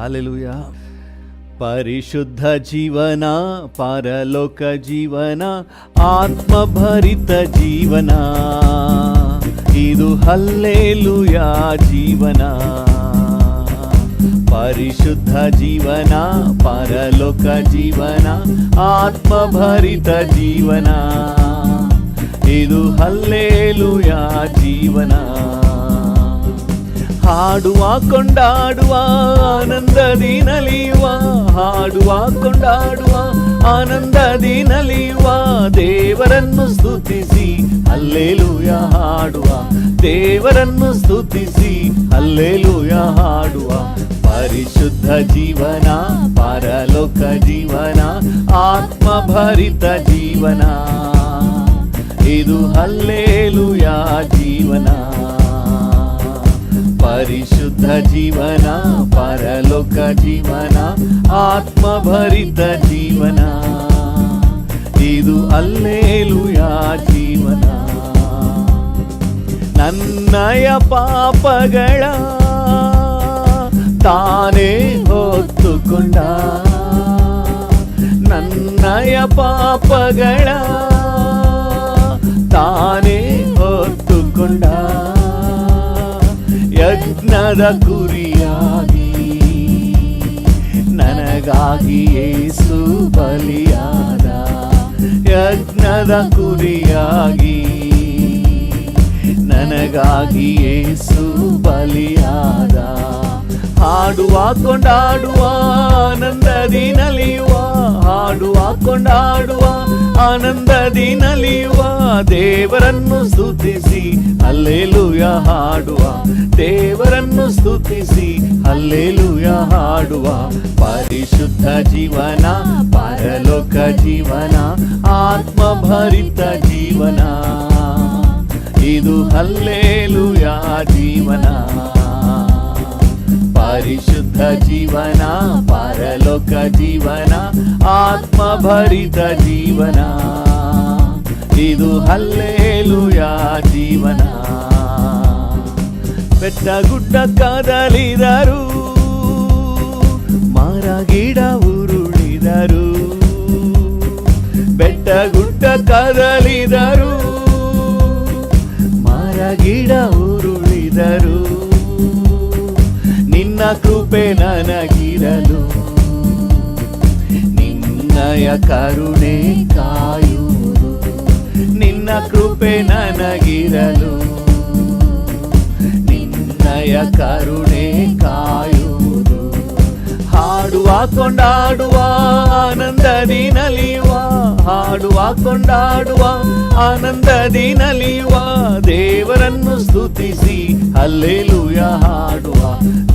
Hallelujah. ಪರಿಶುದ್ಧ ಜೀವನ, ಪರಲೋಕ ಜೀವನ, ಆತ್ಮಭರಿತ ಜೀವನ, ಇದು ಹಲ್ಲೆಲೂಯಾ ಜೀವನ. ಪರಿಶುದ್ಧ ಜೀವನ, ಪರಲೋಕ ಜೀವನ, ಆತ್ಮಭರಿತ ಜೀವನ, ಇದು ಹಲ್ಲೆಲೂಯಾ ಜೀವನ. ಹಾಡುವ ಕೊಂಡಾಡುವ ಆನಂದದಿ ನಲಿಯುವ, ಹಾಡುವ ಕೊಂಡಾಡುವ ಆನಂದದಿ ನಲಿಯುವ, ದೇವರನ್ನು ಸ್ತುತಿಸಿ ಹಲ್ಲೆಲೂಯಾ ಹಾಡುವ, ದೇವರನ್ನು ಸ್ತುತಿಸಿ ಹಲ್ಲೆಲೂಯಾ ಹಾಡುವ. ಪರಿಶುದ್ಧ ಜೀವನ, ಪರಲೋಕ ಜೀವನ, ಆತ್ಮಭರಿತ ಜೀವನ, ಇದು ಹಲ್ಲೆಲೂಯಾ ಜೀವನ. ಪರಿಶುದ್ಧ ಜೀವನ, ಪರಲೋಕ ಜೀವನ, ಆತ್ಮಭರಿತ ಜೀವನ, ಇದು ಹಲ್ಲೆಲೂಯಾ ಜೀವನ. ನನ್ನಯ ಪಾಪಗಳ ತಾನೇ ಹೊತ್ತುಕೊಂಡ, ನನ್ನಯ ಪಾಪಗಳ ತಾನೇ ಹೊತ್ತುಕೊಂಡ, ಯಜ್ಞದ ಕುರಿಯಾಗಿ ನನಗಾಗಿ ಯೇಸು ಬಲಿಯಾದ, ಯಜ್ಞದ ಕುರಿಯಾಗಿ ನನಗಾಗಿ ಯೇಸು ಬಲಿಯಾದ. ಹಾಡುವ ಕೊಂಡಾಡುವ ಆನಂದದಿ ನಲಿಯುವ, ಹಾಡುವ ಕೊಂಡಾಡುವ ಆನಂದದಿ ನಲಿಯುವ, ದೇವರನ್ನು ಸ್ತುತಿಸಿ ಹಲ್ಲೆಲೂಯಾ ಹಾಡುವ, ದೇವರನ್ನು ಸ್ತುತಿಸಿ ಹಲ್ಲೆಲೂಯಾ ಹಾಡುವ. ಪರಿಶುದ್ಧ ಜೀವನ, ಪರಲೋಕ ಜೀವನ, ಆತ್ಮಭರಿತ ಜೀವನ, ಇದು ಹಲ್ಲೆಲೂಯಾ ಜೀವನ. ಪರಿಶುದ್ಧ ಜೀವನ, ಪರಲೋಕ ಜೀವನ, ಆತ್ಮಭರಿತ ಜೀವನ, ಇದು ಹಲ್ಲೆಲೂಯಾ ಜೀವನ. ಬೆಟ್ಟ ಗುಡ್ಡ ಕದಲಿದರು, ಮರ ಗಿಡ ಉರುಳಿದರು, ಬೆಟ್ಟ ಗುಡ್ಡ ಕದಲಿದರು, ಮರ ಗಿಡ ಉರುಳಿದರು, ನಿನ್ನ ಕೃಪೆ ನನಗಿರಲು, ನಿನ್ನಯ ಕರುಣೆ ಕಾಯುವುದು, ನಿನ್ನ ಕೃಪೆ ನನಗಿರಲು, ನಿನ್ನಯ ಕರುಣೆ ಕಾಯುವುದು. ಹಾಡುವ ಕೊಂಡಾಡುವ ಆನಂದದಿ ನಲಿಯುವ, ಹಾಡುವ ಕೊಂಡಾಡುವ ಆನಂದದಿ ನಲಿಯುವ, ದೇವರನ್ನು ಸ್ತುತಿಸಿ ಹಲ್ಲೆಲೂಯಾ ಹಾಡುವ,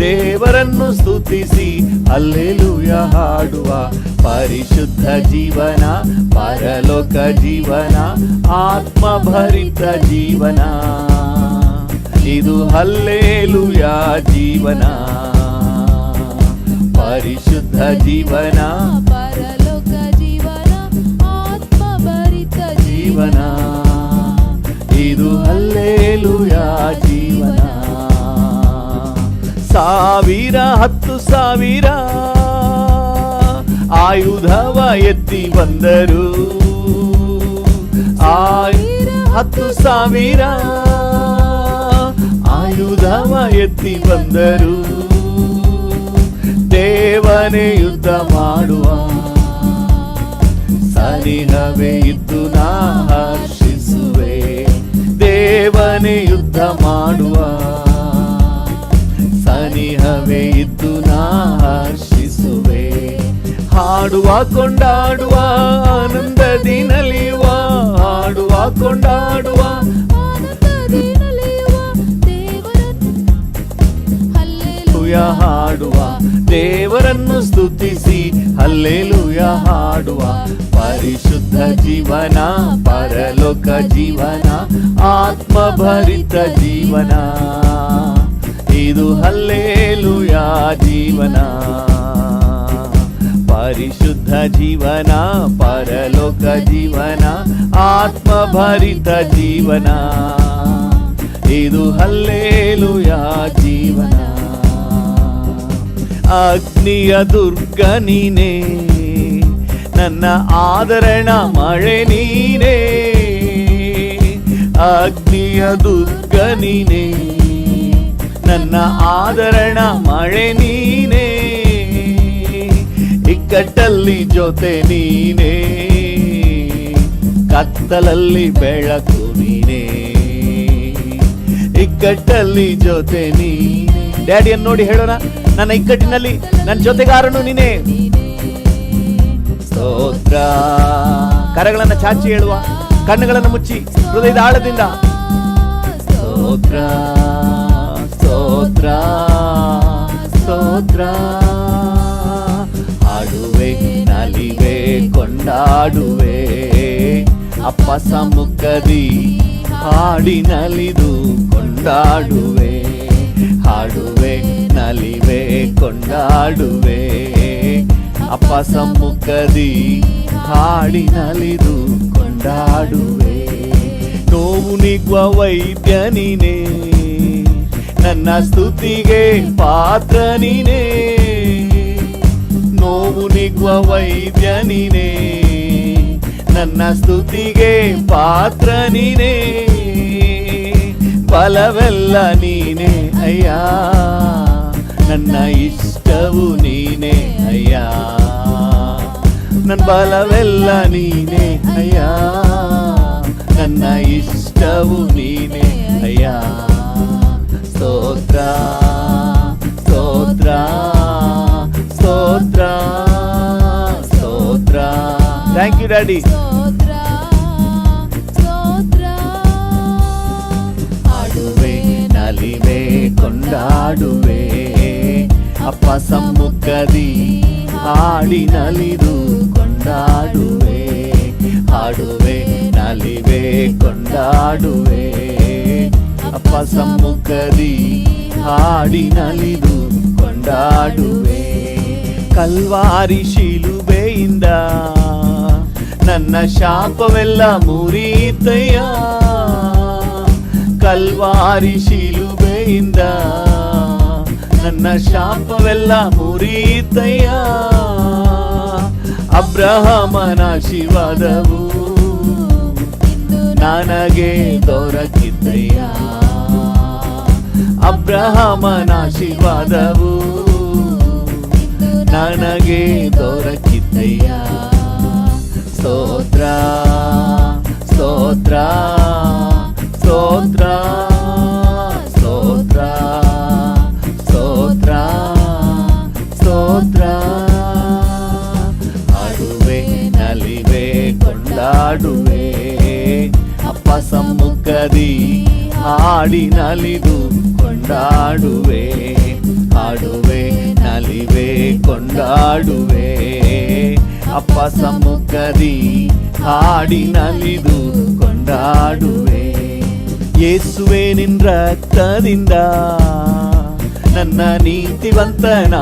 ದೇವರನ್ನು ಸ್ತುತಿಸಿ ಹಲ್ಲೆಲೂಯಾ ಹಾಡುವ. ಪರಿಶುದ್ಧ ಜೀವನ, ಪರಲೋಕ ಜೀವನ, ಆತ್ಮಭರಿತ ಜೀವನ, ಇದು ಹಲ್ಲೆಲೂಯಾ ಜೀವನ. ಪರಿಶುದ್ಧ ಜೀವನ, ಪರಲೋಕ ಜೀವನ, ಆತ್ಮಭರಿತ ಜೀವನ, ಇದು ಹಲ್ಲೆಲೂಯಾ ಜೀವನ. ಸಾವಿರ 10,000 ಆಯುಧವ ಎತ್ತಿ ಬಂದರು, 10,000 ಆಯುಧವ ಎತ್ತಿ ಬಂದರು, ದೇವನೇ ಯುದ್ಧ ಮಾಡುವ, ಸನಿಹವೇ ಇದ್ದು ನಾ ಹರ್ಷಿಸುವೆ, ದೇವನೇ ಯುದ್ಧ ಮಾಡುವ, ಸನಿಹವೇ ಇದ್ದು ನಾ ಹರ್ಷಿಸುವೆ. ಹಾಡುವ ಕೊಂಡಾಡುವ ಆನಂದದಿ ನಲಿಯುವ, ಹಾಡುವ ಕೊಂಡಾಡುವ ಆನಂದದಿ ನಲಿಯುವ, ದೇವರನ್ನು ಹಲ್ಲೆಲೂಯಾ ಹಾಡುವ, ದೇವರನ್ನು ಸ್ತುತಿಸಿ ಹಲ್ಲೆಲೂಯಾ ಹಾಡುವ. ಪರಿಶುದ್ಧ ಜೀವನ, ಪರಲೋಕ ಜೀವನ, ಆತ್ಮಭರಿತ ಜೀವನ, ಇದು ಹಲ್ಲೆಲೂಯಾ ಜೀವನ. ಪರಿಶುದ್ಧ ಜೀವನ, ಪರಲೋಕ ಜೀವನ, ಆತ್ಮಭರಿತ ಜೀವನ, ಇದು ಹಲ್ಲೆಲೂಯಾ ಜೀವನ. ಅಗ್ನಿಯ ದುರ್ಗ ನೀನೇ, ನನ್ನ ಆದರಣ ಮಳೆ ನೀನೇ. ಅಗ್ನಿಯ ದುರ್ಗ ನೀನೇ, ನನ್ನ ಆದರಣ ಮಳೆ ನೀನೇ. ಇಕ್ಕಟ್ಟಲ್ಲಿ ಜೊತೆ ನೀನೇ, ಕತ್ತಲಲ್ಲಿ ಬೆಳಕು ನೀನೇ. ಇಕ್ಕಟ್ಟಲ್ಲಿ ಜೊತೆ ನೀನೇ. ಡ್ಯಾಡಿಯನ್ನು ನೋಡಿ ಹೇಳೋಣ, ನನ್ನ ಇಕ್ಕಟ್ಟಿನಲ್ಲಿ ನನ್ನ ಜೊತೆಗಾರನು ನೀನೇ. ಸ್ತೋತ್ರ. ಕರಗಳನ್ನು ಚಾಚಿ ಹೇಳುವ, ಕಣ್ಣುಗಳನ್ನು ಮುಚ್ಚಿ ಹೃದಯದ ಆಳದಿಂದ ಸ್ತೋತ್ರ ಸ್ತೋತ್ರ ಸ್ತೋತ್ರ. ಹಾಡುವೆ ನಲಿವೆ ಕೊಂಡಾಡುವೆ, ಅಪ್ಪ ಸಮ್ಮುಖದಿ ಹಾಡಿ ನಲಿದು ಕೊಂಡಾಡುವೆ. ಹಾಡುವೆ ನಲಿವೆ ಕೊಂಡಾಡುವೆ, ಅಪ್ಪ ಸಮ್ಮುಖದಿ ಹಾಡಿ ನಲಿದು ಕೊಂಡಾಡುವೆ. ನೋವು ನೀಗುವ ವೈದ್ಯ ನೀನೇ, ನನ್ನ ಸ್ತುತಿಗೆ ಪಾತ್ರ ನೀನೇ. ನೋವು ನೀಗುವ ವೈದ್ಯ ನೀನೇ, ನನ್ನ ಸ್ತುತಿಗೆ ಪಾತ್ರ ನೀನೇ. ಬಲವೆಲ್ಲ ನೀನೇ ಅಯ್ಯ, ನನ್ನ ಇಷ್ಟವು ನೀನೇ ಅಯ್ಯ. ನನ್ನ ಬಲವೆಲ್ಲ ನೀನೇ ಅಯ್ಯ, ನನ್ನ ಇಷ್ಟವು ನೀನೇ ಅಯ್ಯ. ಸ್ತೋತ್ರ ಸ್ತೋತ್ರ ಸ್ತೋತ್ರ ಸ್ತೋತ್ರ. Thank you daddy. ಸ್ತೋತ್ರ ಸ್ತೋತ್ರ. ಹಾಡುವೆ ನಲಿವೆ ಕೊಂಡಾಡುವೆ, ಅಪ್ಪ ಸಮ್ಮುಖದಿ ಹಾಡಿ ನಲಿದು ಕೊಂಡಾಡುವೆ. ಹಾಡುವೆ ನಲಿವೆ ಕೊಂಡಾಡುವೆ, ಅಪ್ಪ ಸಮ್ಮುಖದಿ ಹಾಡಿ ನಲಿದು ಕೊಂಡಾಡುವೆ. ಕಲ್ವಾರಿ ಶಿಲುಬೆಯಿಂದ ನನ್ನ ಶಾಪವೆಲ್ಲ ಮುರಿತಯ್ಯ. ಕಲ್ವಾರಿ ಶಿಲುಬೆಯಿಂದ ನನ್ನ ಶಾಪವೆಲ್ಲ ಮುರಿತಯ್ಯ. ಅಬ್ರಹಾಮನ ಆಶೀರ್ವಾದವು ನನಗೆ ದೊರಕಿದ್ದಯ್ಯ. ಅಬ್ರಹಾಮನ ಆಶೀರ್ವಾದವು ನನಗೆ ದೊರಕಿದ್ದಯ್ಯ. ಸ್ತೋತ್ರ ಸ್ತೋತ್ರ ಸ್ತೋತ್ರ ಸ್ತೋತ್ರ ಸ್ತೋತ್ರ ಸ್ತೋತ್ರ. ಹಾಡುವೆ ನಲಿವೆ ಕೊಂಡಾಡುವೆ, ಅಪ್ಪ ಸಮ್ಮುಖದಿ ಹಾಡಿ ನಲಿದು ಕೊಂಡಾಡುವೆ. ಹಾಡುವೆ ನಲಿವೆ ಕೊಂಡಾಡುವೆ, ಅಪ್ಪ ಸಮ್ಮುಖದಿ ಹಾಡಿ ನಲಿದು ಕೊಂಡಾಡುವೆ. ಯೇಸುವೆ ನಿನ್ ರಕ್ತದಿಂದ ನನ್ನ ನೀತಿವಂತನಾಗಿಸಿದೆ.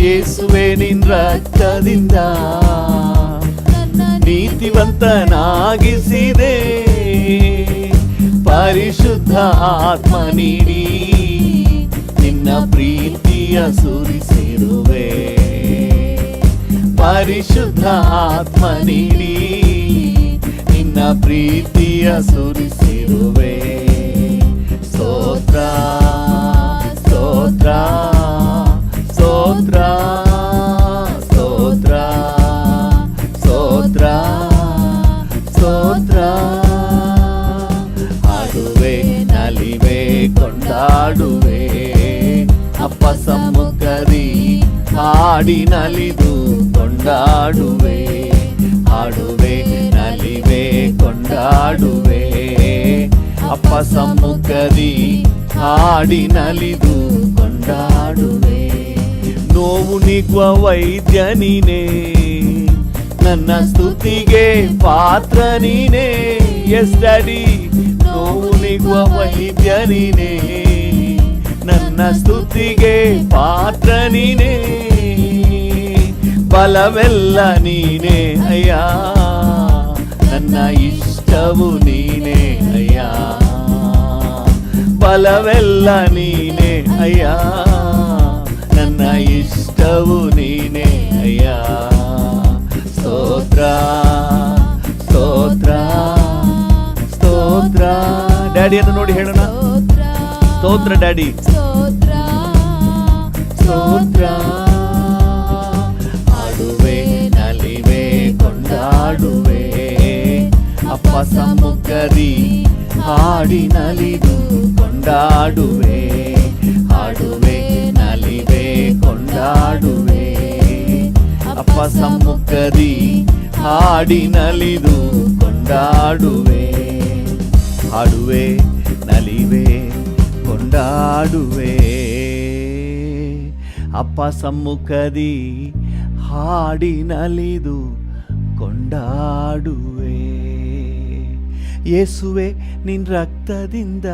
ಯೇಸುವೆ ನಿನ್ ರಕ್ತದಿಂದ ನೀತಿವಂತನಾಗಿಸಿದೆ. ಪರಿಶುದ್ಧ ಆತ್ಮ ನೀಡಿ ನಿನ್ನ ಪ್ರೀತಿಯ ಸುರಿಸಿರುವೆ. ಪರಿಶುದ್ಧ ಆತ್ಮ ನೀಡಿ ನಿನ್ನ ಪ್ರೀತಿಯ ಸುರಿಸಿರುವೆ. ಸ್ತೋತ್ರ ಸ್ತೋತ್ರ ಸ್ತೋತ್ರ ಸ್ತೋತ್ರ ಸ್ತೋತ್ರ ಸ್ತೋತ್ರ. ಹಾಡುವೆ ನಲಿವೆ ಕೊಂಡಾಡುವೆ, ಅಪ್ಪ ಸಮ್ಮುಖದಿ ಹಾಡಿ ನಲಿದು ಕೊಂಡಾಡುವೆ. ಹಾಡುವೆ ನಲಿವೆ ಕೊಂಡಾಡುವೆ, ಅಪ್ಪ ಸಮ್ಮುಖದಿ ಹಾಡಿ ನಲಿದು ಕೊಂಡಾಡುವೆ. ನೋವು ನೀಗುವ ವೈದ್ಯ ನೀನೇ, ನನ್ನ ಸ್ತುತಿಗೆ ಪಾತ್ರ ನೀನೇ. Yes daddy. ನೋವು ನೀಗುವ ವೈದ್ಯ ನೀನೇ, ನನ್ನ ಸ್ತುತಿಗೆ ಪಾತ್ರ ನೀನೇ. ಬಲವೆಲ್ಲ ನೀನೇ ಅಯ್ಯ, ನನ್ನ ಇಷ್ಟವು ನೀನೇ ಅಯ್ಯ. ಬಲವೆಲ್ಲ ನೀನೇ ಅಯ್ಯ, ನನ್ನ ಇಷ್ಟವು ನೀನೇ ಅಯ್ಯ. ಸ್ತೋತ್ರ ಸ್ತೋತ್ರ ಸ್ತೋತ್ರ. ಡ್ಯಾಡಿಯನ್ನು ನೋಡಿ ಹೇಳೋಣ, ಸ್ತೋತ್ರ ಡ್ಯಾಡಿ, ಸ್ತೋತ್ರ. ಹಾಡುವೆ ನಲಿವೆ ಕೊಂಡಾಡುವೆ ಅಪ್ಪ ಸಮ್ಮುಖದಿ, ಹಾಡಿ ನಲಿದು ಕೊಂಡಾಡುವೆ. ಹಾಡುವೆ ನಲಿವೆ ಕೊಂಡಾಡುವೆ ಅಪ್ಪ ಸಮ್ಮುಖದಿ, ಹಾಡಿ ನಲಿದು ಕೊಂಡಾಡುವೆ. ಹಾಡುವೆ ನಲಿವೆ ಕೊಂಡಾಡುವೆ ಅಪ್ಪ ಸಮ್ಮುಖದಿ, ಹಾಡಿ ನಲಿದು ಕೊಂಡಾಡುವೆ. ಯೇಸುವೆ ನಿನ್ನ ರಕ್ತದಿಂದ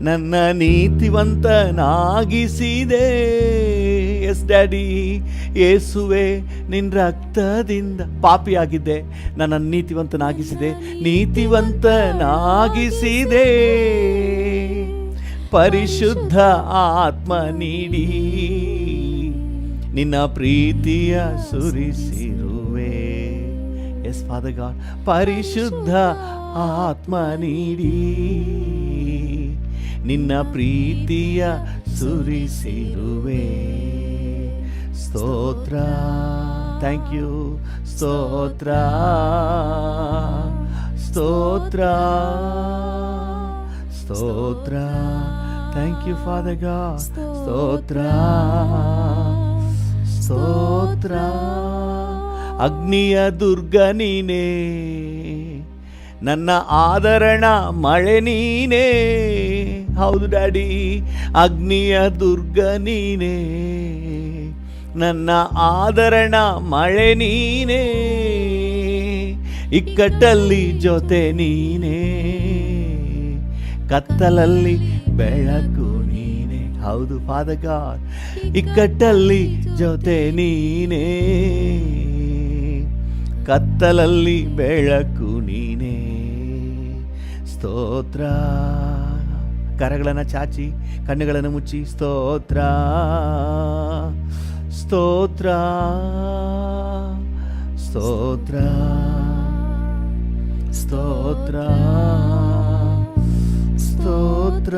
ನನ್ನ ನೀತಿವಂತನಾಗಿಸಿದೆ. ಎಸ್ ಡ್ಯಾಡಿ, ಯೇಸುವೆ ನಿನ್ನ ರಕ್ತದಿಂದ ಪಾಪಿಯಾಗಿದ್ದೆ, ನನ್ನ ನೀತಿವಂತನಾಗಿಸಿದೆ, ನೀತಿವಂತನಾಗಿಸಿದೆ. ಪರಿಶುದ್ಧ ಆತ್ಮ ನೀಡಿ ನಿನ್ನ ಪ್ರೀತಿಯ ಸುರಿಸಿರುವೆ. ಎಸ್ ಫಾದರ್ ಗಾಡ್, ಪರಿಶುದ್ಧ ಆತ್ಮ ನೀಡಿ ನಿನ್ನ ಪ್ರೀತಿಯ ಸುರಿಸಿರುವೆ. ಸ್ತೋತ್ರ, ಥ್ಯಾಂಕ್ ಯು. ಸ್ತೋತ್ರ ಸ್ತೋತ್ರ ಸ್ತೋತ್ರ. Thank you father God. ಸ್ತೋತ್ರ ಸ್ತೋತ್ರ. ಅಗ್ನಿಯ ದುರ್ಗ ನೀನೇ, ನನ್ನ ಆದರಣ ಮಳೆ ನೀನೇ. ಹೌದು ಡ್ಯಾಡಿ, ಅಗ್ನಿಯ ದುರ್ಗ ನೀನೇ, ನನ್ನ ಆದರಣ ಮಳೆ ನೀನೇ. ಇಕ್ಕಟ್ಟಲ್ಲಿ ಜೊತೆ ನೀನೇ, ಕತ್ತಲಲ್ಲಿ ಬೆಳಕು ನೀನೇ. ಹೌದು ಫಾದರ್ ಗಾಡ್, ಇಕ್ಕಟ್ಟಲ್ಲಿ ಜೊತೆ ನೀನೇ, ಕತ್ತಲಲ್ಲಿ ಬೆಳಕು ನೀನೇ. ಸ್ತೋತ್ರ. ಕರಗಳನ್ನು ಚಾಚಿ ಕಣ್ಣುಗಳನ್ನು ಮುಚ್ಚಿ ಸ್ತೋತ್ರ ಸ್ತೋತ್ರ ಸ್ತೋತ್ರ ಸ್ತೋತ್ರ ಸ್ತೋತ್ರ.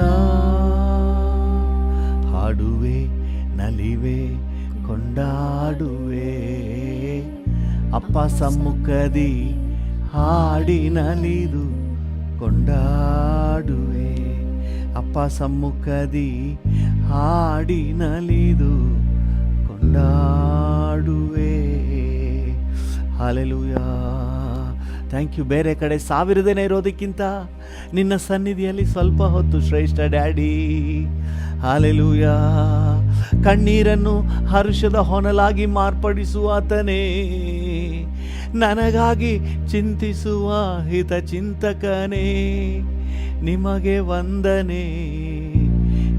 ಹಾಡುವೆ ನಲಿವೆ ಕೊಂಡಾಡುವೆ ಅಪ್ಪ ಸಮ್ಮುಖದಿ, ಹಾಡಿ ನಲಿದು ಕೊಂಡಾಡುವೆ ಅಪ್ಪ ಸಮ್ಮುಖದಿ, ಹಾಡಿ ನಲಿದು ಕೊಂಡಾಡುವೆ. ಹಲ್ಲೆಲೂಯಾ. Thank you. ಬೇರೆ ಕಡೆ 1000 ದಿನ ಇರೋದಕ್ಕಿಂತ ನಿನ್ನ ಸನ್ನಿಧಿಯಲ್ಲಿ ಸ್ವಲ್ಪ ಹೊತ್ತು ಶ್ರೇಷ್ಠ ಡ್ಯಾಡಿ. ಹಲ್ಲೆಲೂಯಾ. ಕಣ್ಣೀರನ್ನು ಹರ್ಷದ ಹೊನಲಾಗಿ ಮಾರ್ಪಡಿಸುವಾತನೇ, ನನಗಾಗಿ ಚಿಂತಿಸುವ ಹಿತ ಚಿಂತಕನೇ, ನಿಮಗೆ ವಂದನೆ,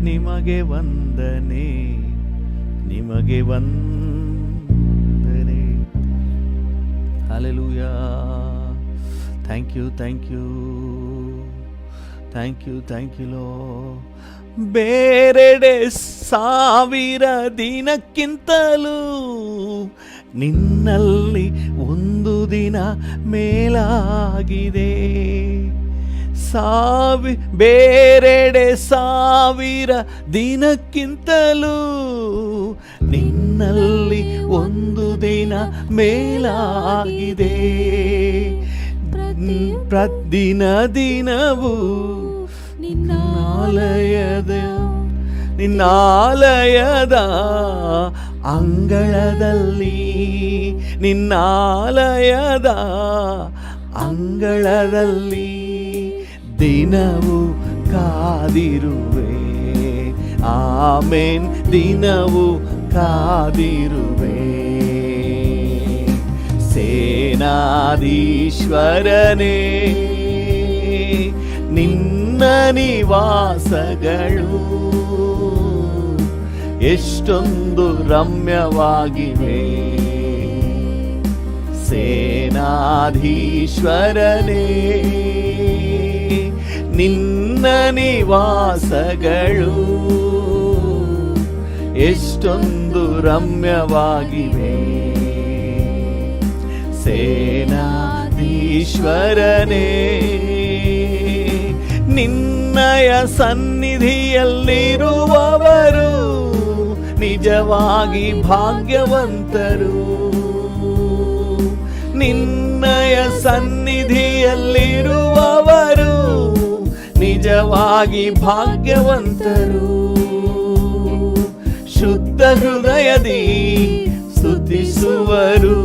ನಿಮಗೆ ವಂದನೆ, ನಿಮಗೆ ವಂದನೆ. Hallelujah. Thank you, thank you, thank you, thank you ಲೋ. ಬೇರೆಡೆ 1000 ದಿನಕ್ಕಿಂತಲೂ ನಿನ್ನಲ್ಲಿ ಒಂದು ದಿನ ಮೇಲಾಗಿದೆ. ಬೇರೆಡೆ 1000 ದಿನಕ್ಕಿಂತಲೂ ನಿನ್ನಲ್ಲಿ ಒಂದು ದಿನ ಮೇಲಾಗಿದೆ. ಪ್ರತಿದಿನ ದಿನವೂ ನಿನ್ನಾಲಯದ ಅಂಗಳದಲ್ಲಿ, ನಿನ್ನಾಲಯದ ಅಂಗಳದಲ್ಲಿ ದಿನವೂ ಕಾದಿರುವೆ. ಆಮೇನ್. ದಿನವೂ ಕಾದಿರುವೆ. ಸೇನಾಧೀಶ್ವರನೇ, ನಿನ್ನ ನಿವಾಸಗಳು ಎಷ್ಟೊಂದು ರಮ್ಯವಾಗಿವೆ. ಸೇನಾಧೀಶ್ವರನೇ, ನಿನ್ನ ನಿವಾಸಗಳು ಎಷ್ಟೊಂದು ರಮ್ಯವಾಗಿವೆ. ಸೇನಾಧೀಶ್ವರನೇ, ನಿನ್ನಯ ಸನ್ನಿಧಿಯಲ್ಲಿರುವವರು ನಿಜವಾಗಿ ಭಾಗ್ಯವಂತರು. ನಿನ್ನಯ ಸನ್ನಿಧಿಯಲ್ಲಿರುವವರು ನಿಜವಾಗಿ ಭಾಗ್ಯವಂತರು. ಶುದ್ಧ ಹೃದಯದಿ ಸ್ತುತಿಸುವರು,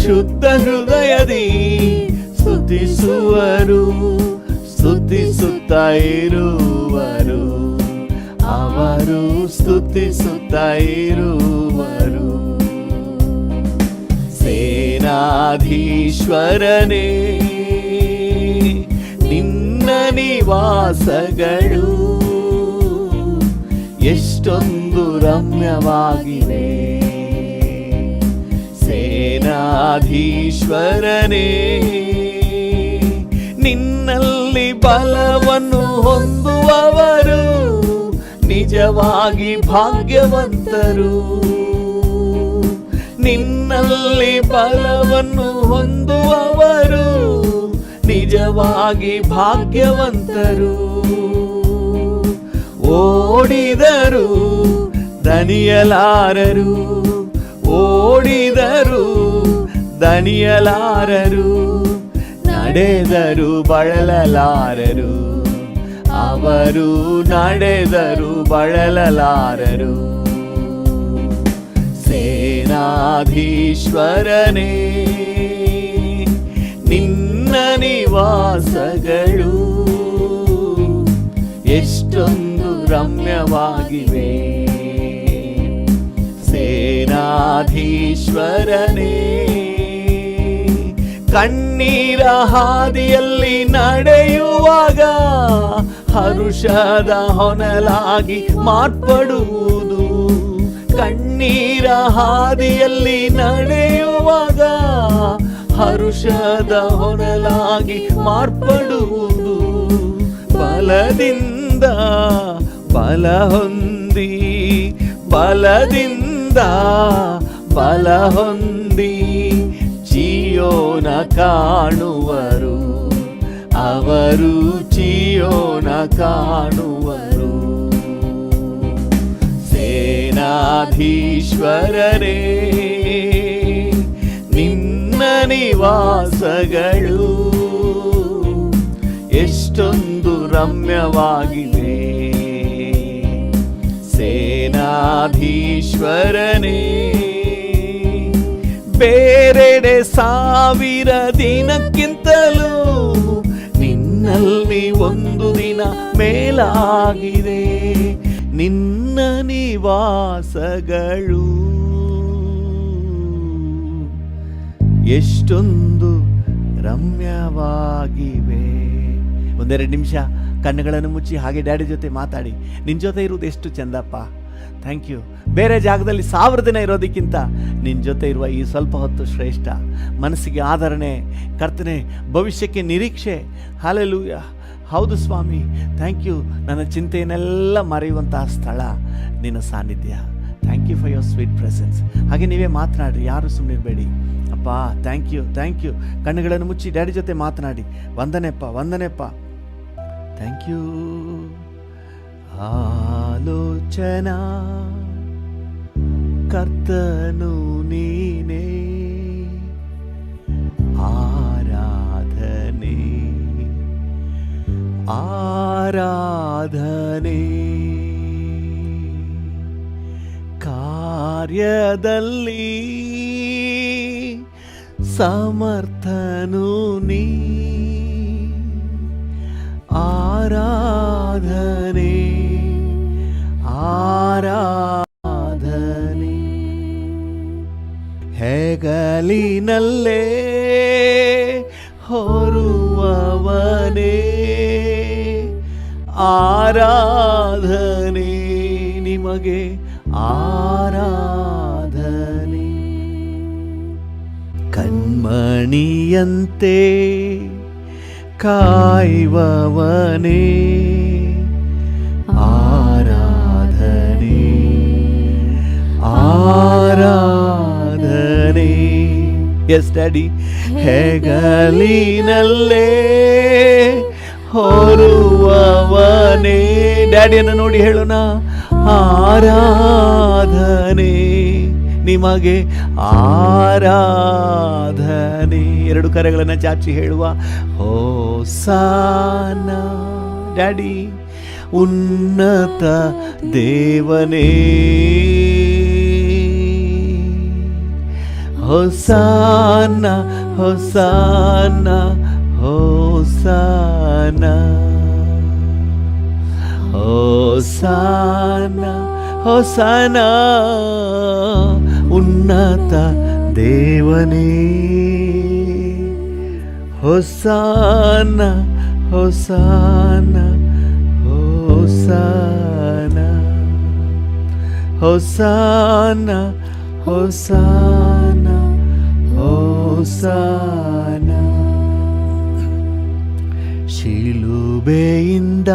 ಶುದ್ಧ ಹೃದಯದಿ ಸ್ತುತಿಸುವರು, ಸ್ತುತಿಸುತ್ತಾ ಇರುವರು, ಅವರು ಸ್ತುತಿಸುತ್ತಾ ಇರುವರು. ಸೇನಾಧೀಶ್ವರನೇ, ನಿನ್ನ ನಿವಾಸಗಳು ಎಷ್ಟೊಂದು ರಮ್ಯವಾಗಿವೆ. ಸೇನಾಧೀಶ್ವರನೇ, ನಿನ್ನಲ್ಲಿ ಬಲವನ್ನು ಹೊಂದುವವರು ನಿಜವಾಗಿ ಭಾಗ್ಯವಂತರು. ನಿನ್ನಲ್ಲಿ ಬಲವನ್ನು ಹೊಂದುವವರು ನಿಜವಾಗಿ ಭಾಗ್ಯವಂತರು. ಓಡಿದರು ದಣಿಯಲಾರರು, ಓಡಿದರು ದಣಿಯಲಾರರು, ನಡೆದರು ಬಳಲಲಾರರು, ಅವರು ನಡೆದರು ಬಳಲಲಾರರು. ಸೇನಾಧೀಶ್ವರನೇ, ನಿನ್ನ ನಿವಾಸಗಳು ಎಷ್ಟೊಂದು ರಮ್ಯವಾಗಿವೆ. ಸೇನಾಧೀಶ್ವರನೇ, ಕಣ್ಣೀರ ಹಾದಿಯಲ್ಲಿ ನಡೆಯುವಾಗ ಹರುಷದ ಹೊನಲಾಗಿ ಮಾರ್ಪಡುವುದು. ಕಣ್ಣೀರ ಹಾದಿಯಲ್ಲಿ ನಡೆಯುವಾಗ ಹರುಷದ ಹೊನಲಾಗಿ ಮಾರ್ಪಡುವುದು. ಬಲದಿಂದ ಬಲ ಹೊಂದಿ, ಬಲದಿಂದ ಬಲ ಹೊಂದಿ ಚೀಯೋನ ಕಾಣುವರು, ಅವರು ಚೀಯೋನ ಕಾಣುವರು. ಸೇನಾಧೀಶ್ವರನೇ, ನಿನ್ನ ನಿವಾಸಗಳು ಎಷ್ಟೊಂದು ರಮ್ಯವಾಗಿವೆ. ಸೇನಾಧೀಶ್ವರನೇ, ಬೇರೆಡೆ 1000 ದಿನಕ್ಕಿಂತಲೂ ನಿನ್ನಲ್ಲಿ ಒಂದು ದಿನ ಮೇಲಾಗಿದೆ. ನಿನ್ನ ನಿವಾಸಗಳು ಎಷ್ಟೊಂದು ರಮ್ಯವಾಗಿವೆ. ಒಂದೆರಡು ನಿಮಿಷ ಕಣ್ಣುಗಳನ್ನು ಮುಚ್ಚಿ ಹಾಗೆ ಡ್ಯಾಡಿ ಜೊತೆ ಮಾತಾಡಿ, ನಿನ್ನ ಜೊತೆ ಇರುವುದು ಎಷ್ಟು ಚಂದಪ್ಪ, ಥ್ಯಾಂಕ್ ಯು. ಬೇರೆ ಜಾಗದಲ್ಲಿ 1000 ದಿನ ಇರೋದಕ್ಕಿಂತ ನಿನ್ನ ಜೊತೆ ಇರುವ ಈ ಸ್ವಲ್ಪ ಹೊತ್ತು ಶ್ರೇಷ್ಠ. ಮನಸ್ಸಿಗೆ ಆಧರಣೆ, ಕರ್ತನೆ, ಭವಿಷ್ಯಕ್ಕೆ ನಿರೀಕ್ಷೆ. ಹಲ್ಲೆಲೂಯ. ಹೌದು ಸ್ವಾಮಿ, ಥ್ಯಾಂಕ್ ಯು. ನನ್ನ ಚಿಂತೆಯನ್ನೆಲ್ಲ ಮರೆಯುವಂತಹ ಸ್ಥಳ ನಿನ್ನ ಸಾನ್ನಿಧ್ಯ. Thank you for your sweet presence. ಹಾಗೆ ನೀವೇ ಮಾತನಾಡ್ರಿ, ಯಾರು ಸುಮ್ಮನಿರಬೇಡಿ. ಅಪ್ಪ ಥ್ಯಾಂಕ್ ಯು, ಥ್ಯಾಂಕ್ ಯು. ಕಣ್ಣುಗಳನ್ನು ಮುಚ್ಚಿ ಡ್ಯಾಡಿ ಜೊತೆ ಮಾತನಾಡಿ. ವಂದನೆಪ್ಪ, ವಂದನೆಪ್ಪ, ಥ್ಯಾಂಕ್ ಯು. ಆಲೋಚನಾ ಕರ್ತನು ನೀನೇ, ಆರಾಧನೆ ಆರಾಧನೆ. ಕಾರ್ಯದಲ್ಲಿ ಸಮರ್ಥನು ನೀ, ಆರಾಧನೆ ಆರಾಧನೆ. ಹೆಗಲಿನಲ್ಲೇ ಹೊರುವವನೇ, ಆರಾಧನೆ ನಿಮಗೆ, ಆರಾಧನೆ. ಕಣ್ಮಣಿಯಂತೆ ಕಾಯುವವನೇ, ಆರಾಧನೆ ಆರಾಧನೆ. Yes daddy. ಹೆಗಲಿನಲ್ಲೇ ಹೊರುವವನೇ. ಡ್ಯಾಡಿಯನ್ನು ನೋಡಿ ಹೇಳೋಣ, ಆರಾಧನೆ ನಿಮಗೆ, ಆರಾಧನೆ. ಎರಡು ಕರೆಗಳನ್ನು ಚಾಚಿ ಹೇಳುವ, ಹೋಸಾನ. ಡ್ಯಾಡಿ, ಉನ್ನತ ದೇವನೇ, hosanna hosanna hosanna hosanna hosanna. ಉನ್ನತ ದೇವನೇ, hosanna hosanna hosanna hosanna hosanna ಹೋಸಾನ. ಶಿಲುಬೆಯಿಂದ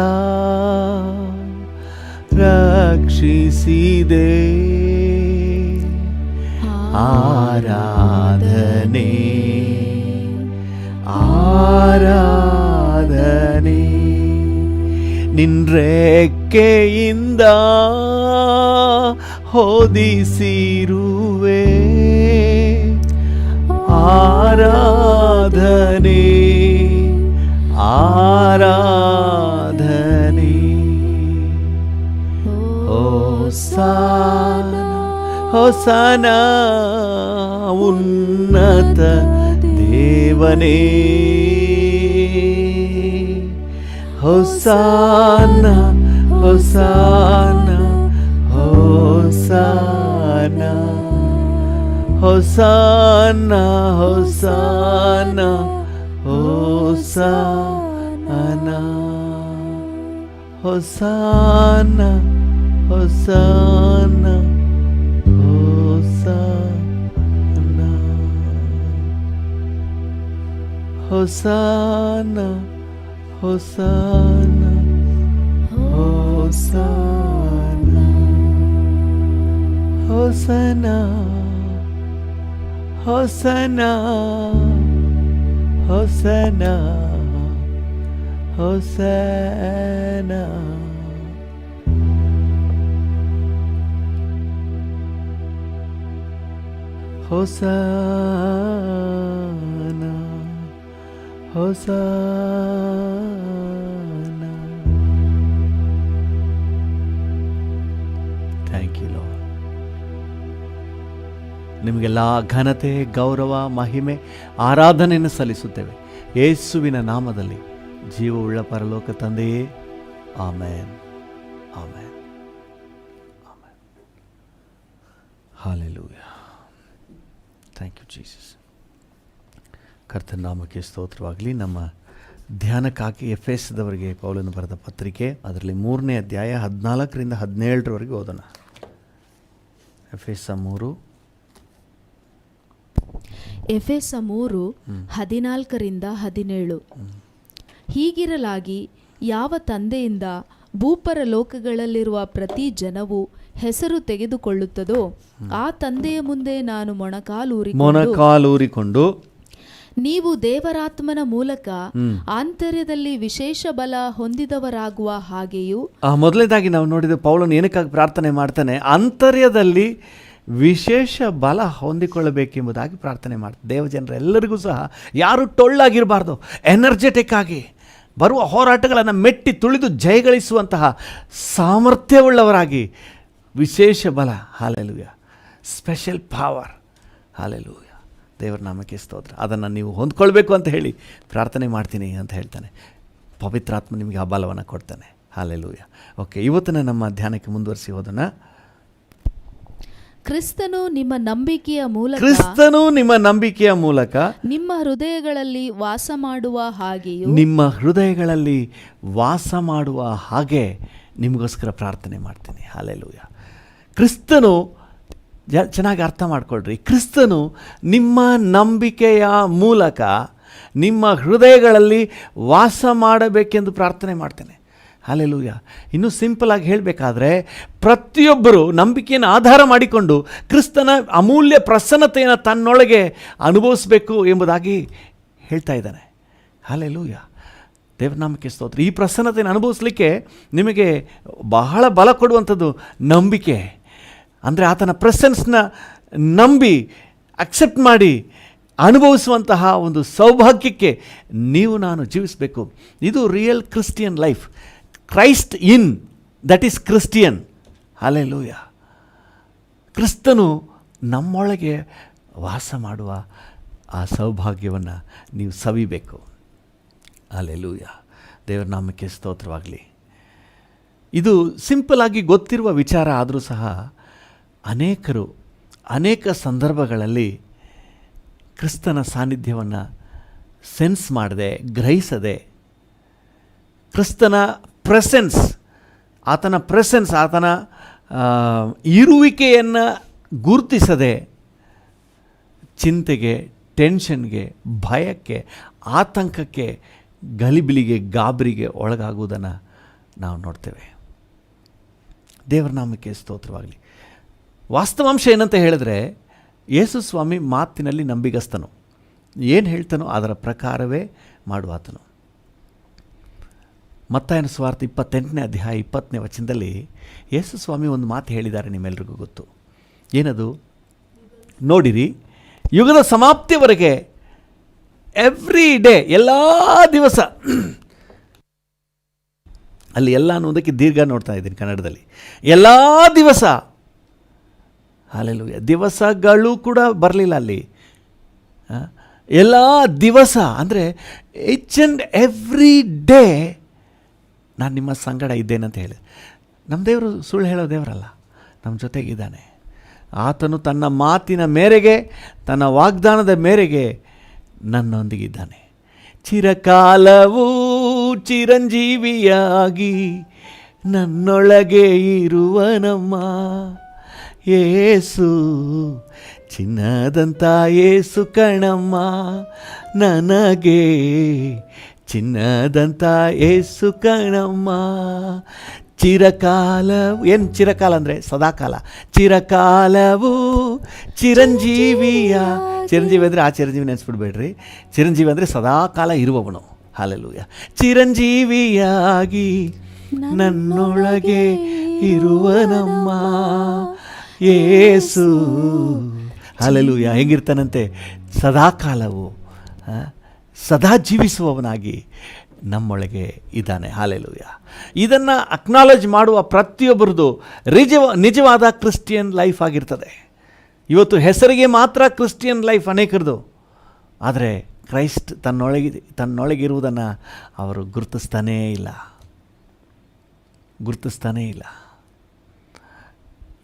ರಕ್ಷಿಸಿದೆ, ಆರಾಧನೆ ಆರಾಧನೆ. ನಿನ್ರೆಕ್ಕೆಯಿಂದ ಹೊದಿಸಿರುವೆ, ಆರಾಧನೆ ಆರಾಧನೆ. ಹೋಸಾನ ಹೋಸಾನ. ಉನ್ನತ ದೇವನೇ, hosanna hosanna hosanna hosanna hosanna hosanna hosanna hosanna hosanna hosanna hosanna hosanna hosanna hosanna hosanna. Hosanna hosanna. Thank you Lord. ನಿಮಗೆಲ್ಲ ಘನತೆ, ಗೌರವ, ಮಹಿಮೆ, ಆರಾಧನೆಯನ್ನು ಸಲ್ಲಿಸುತ್ತೇವೆ ಯೇಸುವಿನ ನಾಮದಲ್ಲಿ. ಜೀವವುಳ್ಳ ಪರಲೋಕ ತಂದೆಯೇ, amen amen amen. Hallelujah. Thank you Jesus. ಕರ್ತನ ನಾಮಕ್ಕೆ ಸ್ತೋತ್ರವಾಗಲಿ. ನಮ್ಮ ಧ್ಯಾನಕ್ಕಾಗಿ ಎಫೆಸದವರಿಗೆ ಪೌಲನು ಬರೆದ ಪತ್ರಿಕೆ, ಅದರಲ್ಲಿ 3ನೇ ಅಧ್ಯಾಯ 14ರಿಂದ 17ರವರೆಗೆ ಓದೋಣ. ಎಫೆಸ 3 14ರಿಂದ 17. ಹೀಗಿರಲಾಗಿ ಯಾವ ತಂದೆಯಿಂದ ಭೂಪರ ಲೋಕಗಳಲ್ಲಿರುವ ಪ್ರತಿ ಜನವು ಹೆಸರು ತೆಗೆದುಕೊಳ್ಳುತ್ತದೋ ಆ ತಂದೆಯ ಮುಂದೆ ನಾನು ಮೊಣಕಾಲೂರಿಕೊಂಡು ನೀವು ದೇವರಾತ್ಮನ ಮೂಲಕ ಆಂತರ್ಯದಲ್ಲಿ ವಿಶೇಷ ಬಲ ಹೊಂದಿದವರಾಗುವ ಹಾಗೆಯೂ. ಮೊದಲನೇದಾಗಿ ನಾವು ನೋಡಿದ ಪೌಲನು ಏನಕ್ಕಾಗಿ ಪ್ರಾರ್ಥನೆ ಮಾಡ್ತಾನೆ? ಆಂತರ್ಯದಲ್ಲಿ ವಿಶೇಷ ಬಲ ಹೊಂದಿಕೊಳ್ಳಬೇಕೆಂಬುದಾಗಿ ಪ್ರಾರ್ಥನೆ ಮಾಡ್ತಾರೆ. ದೇವಜನರೆಲ್ಲರಿಗೂ ಸಹ ಯಾರು ಟೊಳ್ಳಾಗಿರಬಾರ್ದು, ಎನರ್ಜೆಟಿಕ್ ಆಗಿ ಬರುವ ಹೋರಾಟಗಳನ್ನು ಮೆಟ್ಟಿ ತುಳಿದು ಜಯಗಳಿಸುವಂತಹ ಸಾಮರ್ಥ್ಯವುಳ್ಳವರಾಗಿ ವಿಶೇಷ ಬಲ. ಹಾಲೆಲೂಯ. Special power. ಹಾಲೆಲೂಯ. ದೇವರ ನಾಮಕ್ಕೆ ಸ್ತೋತ್ರ. ಅದನ್ನು ನೀವು ಹೊಂದ್ಕೊಳ್ಬೇಕು ಅಂತ ಹೇಳಿ ಪ್ರಾರ್ಥನೆ ಮಾಡ್ತೀನಿ ಅಂತ ಹೇಳ್ತಾನೆ. ಪವಿತ್ರಾತ್ಮ ನಿಮಗೆ ಆ ಬಲವನ್ನು ಕೊಡ್ತಾನೆ. ಹಾಲೆಲೂಯ. ಓಕೆ, ಇವತ್ತಿನ ನಮ್ಮ ಧ್ಯಾನಕ್ಕೆ ಮುಂದುವರಿಸಿ ಹೋದನ. ಕ್ರಿಸ್ತನು ನಿಮ್ಮ ನಂಬಿಕೆಯ ಮೂಲಕ ನಿಮ್ಮ ಹೃದಯಗಳಲ್ಲಿ ವಾಸ ಮಾಡುವ ಹಾಗೆ ನಿಮಗೋಸ್ಕರ ಪ್ರಾರ್ಥನೆ ಮಾಡ್ತೀನಿ. ಹಾಲೆಲೂಯ. ಕ್ರಿಸ್ತನು, ಚೆನ್ನಾಗಿ ಅರ್ಥ ಮಾಡ್ಕೊಳ್ರಿ, ಕ್ರಿಸ್ತನು ನಿಮ್ಮ ನಂಬಿಕೆಯ ಮೂಲಕ ನಿಮ್ಮ ಹೃದಯಗಳಲ್ಲಿ ವಾಸ ಮಾಡಬೇಕೆಂದು ಪ್ರಾರ್ಥನೆ ಮಾಡ್ತೇನೆ. ಹಲ್ಲೆಲೂಯ. ಇನ್ನೂ ಸಿಂಪಲಾಗಿ ಹೇಳಬೇಕಾದ್ರೆ ಪ್ರತಿಯೊಬ್ಬರು ನಂಬಿಕೆಯನ್ನು ಆಧಾರ ಮಾಡಿಕೊಂಡು ಕ್ರಿಸ್ತನ ಅಮೂಲ್ಯ ಪ್ರಸನ್ನತೆಯನ್ನು ತನ್ನೊಳಗೆ ಅನುಭವಿಸಬೇಕು ಎಂಬುದಾಗಿ ಹೇಳ್ತಾ ಇದ್ದಾನೆ. ಹಲ್ಲೆಲೂಯ. ದೇವರ ನಾಮಕ್ಕೆ ಸ್ತೋತ್ರ. ಈ ಪ್ರಸನ್ನತೆಯನ್ನು ಅನುಭವಿಸಲಿಕ್ಕೆ ನಿಮಗೆ ಬಹಳ ಬಲ ಕೊಡುವಂಥದ್ದು ನಂಬಿಕೆ. ಅಂದರೆ ಆತನ ಪ್ರೆಸೆನ್ಸ್ನ ನಂಬಿ ಅಕ್ಸೆಪ್ಟ್ ಮಾಡಿ ಅನುಭವಿಸುವಂತಹ ಒಂದು ಸೌಭಾಗ್ಯಕ್ಕೆ ನೀವು ನಾನು ಜೀವಿಸಬೇಕು. ಇದು real Christian life. Christ in, that is Christian. Hallelujah. ಕ್ರಿಸ್ತನು ನಮ್ಮೊಳಗೆ ವಾಸ ಮಾಡುವ ಆ ಸೌಭಾಗ್ಯವನ್ನು ನೀವು ಸವಿಬೇಕು. ಹಲ್ಲೆಲೂಯ. ದೇವರ ನಾಮಕ್ಕೆ ಸ್ತೋತ್ರವಾಗಲಿ. ಇದು ಸಿಂಪಲಾಗಿ ಗೊತ್ತಿರುವ ವಿಚಾರ ಆದರೂ ಸಹ ಅನೇಕರು ಅನೇಕ ಸಂದರ್ಭಗಳಲ್ಲಿ ಕ್ರಿಸ್ತನ ಸಾನ್ನಿಧ್ಯವನ್ನು ಸೆನ್ಸ್ ಮಾಡದೆ, ಗ್ರಹಿಸದೆ, ಕ್ರಿಸ್ತನ ಪ್ರೆಸೆನ್ಸ್, ಆತನ ಇರುವಿಕೆಯನ್ನು ಗುರುತಿಸದೆ ಚಿಂತೆಗೆ, ಟೆನ್ಷನ್ಗೆ, ಭಯಕ್ಕೆ, ಆತಂಕಕ್ಕೆ, ಗಲಿಬಿಲಿಗೆ, ಗಾಬರಿಗೆ ಒಳಗಾಗುವುದನ್ನು ನಾವು ನೋಡ್ತೇವೆ. ದೇವರ ನಾಮಕ್ಕೆ ಸ್ತೋತ್ರವಾಗಲಿ. ವಾಸ್ತವಾಂಶ ಏನಂತ ಹೇಳಿದ್ರೆ, ಯೇಸು ಸ್ವಾಮಿ ಮಾತಿನಲ್ಲಿ ನಂಬಿಗಸ್ತನು. ಏನು ಹೇಳ್ತಾನೋ ಅದರ ಪ್ರಕಾರವೇ ಮಾಡುವಾತನು. ಮತ್ತಾಯನ ಸುವಾರ್ತೆ 28ನೇ ಅಧ್ಯಾಯ 20ನೇ ವಚನದಲ್ಲಿ ಯೇಸು ಸ್ವಾಮಿ ಒಂದು ಮಾತು ಹೇಳಿದ್ದಾರೆ, ನಿಮ್ಮೆಲ್ರಿಗೂ ಗೊತ್ತು. ಏನದು? ನೋಡಿರಿ, ಯುಗದ ಸಮಾಪ್ತಿಯವರೆಗೆ ಎವ್ರಿ ಡೇ, ಎಲ್ಲ ದಿವಸ, ಅಲ್ಲಿ ಎಲ್ಲ ಅನ್ನೋದಕ್ಕೆ ದೀರ್ಘ ನೋಡ್ತಾ ಇದ್ದೀನಿ ಕನ್ನಡದಲ್ಲಿ, ಎಲ್ಲ ದಿವಸ. ಹಲ್ಲೆಲೂಯ. ದಿವಸಗಳು ಕೂಡ ಬರಲಿಲ್ಲ ಅಲ್ಲಿ. ಎಲ್ಲ ದಿವಸ ಅಂದರೆ ಈಚ್ ಆ್ಯಂಡ್ ಎವ್ರಿ ಡೇ ನಾನು ನಿಮ್ಮ ಸಂಗಡ ಇದ್ದೇನಂತ ಹೇಳಿ. ನಮ್ಮ ದೇವರು ಸುಳ್ಳು ಹೇಳೋ ದೇವರಲ್ಲ, ನಮ್ಮ ಜೊತೆಗಿದ್ದಾನೆ. ಆತನು ತನ್ನ ಮಾತಿನ ಮೇರೆಗೆ, ತನ್ನ ವಾಗ್ದಾನದ ಮೇರೆಗೆ ನನ್ನೊಂದಿಗಿದ್ದಾನೆ. ಚಿರಕಾಲವೂ ಚಿರಂಜೀವಿಯಾಗಿ ನನ್ನೊಳಗೆ ಇರುವ ನಮ್ಮ ಯೇಸು, ಚಿನ್ನದಂಥ ಯೇಸು ಕಣಮ್ಮ, ನನಗೆ ಚಿನ್ನದಂಥ ಯೇಸು ಕಣಮ್ಮ. ಚಿರಕಾಲ, ಏನು ಚಿರಕಾಲ ಅಂದರೆ ಸದಾಕಾಲ. ಚಿರಕಾಲವು ಚಿರಂಜೀವಿಯ, ಚಿರಂಜೀವಿ ಅಂದರೆ ಆ ಚಿರಂಜೀವಿ ನೆನೆಸ್ಬಿಡ್ಬೇಡ್ರಿ. ಚಿರಂಜೀವಿ ಅಂದರೆ ಸದಾಕಾಲ ಇರುವವನು. ಹಲ್ಲೆಲೂಯ. ಚಿರಂಜೀವಿಯಾಗಿ ನನ್ನೊಳಗೆ ಇರುವ ನಮ್ಮ ಯೇಸು. ಹಲ್ಲೆಲೂಯ. ಹೆಂಗಿರ್ತಾನಂತೆ? ಸದಾಕಾಲವು ಸದಾ ಜೀವಿಸುವವನಾಗಿ ನಮ್ಮೊಳಗೆ ಇದ್ದಾನೆ. ಹಲ್ಲೆಲೂಯ. ಇದನ್ನು ಅಕ್ನಾಲೇಜ್ ಮಾಡುವ ಪ್ರತಿಯೊಬ್ಬರದು ನಿಜವಾದ ಕ್ರಿಸ್ಟಿಯನ್ ಲೈಫ್ ಆಗಿರ್ತದೆ. ಇವತ್ತು ಹೆಸರಿಗೆ ಮಾತ್ರ ಕ್ರಿಸ್ಟಿಯನ್ ಲೈಫ್ ಅನೇಕರದು, ಆದರೆ ಕ್ರೈಸ್ಟ್ ತನ್ನೊಳಗಿರುವುದನ್ನು ಅವರು ಗುರುತಿಸ್ತಾನೇ ಇಲ್ಲ.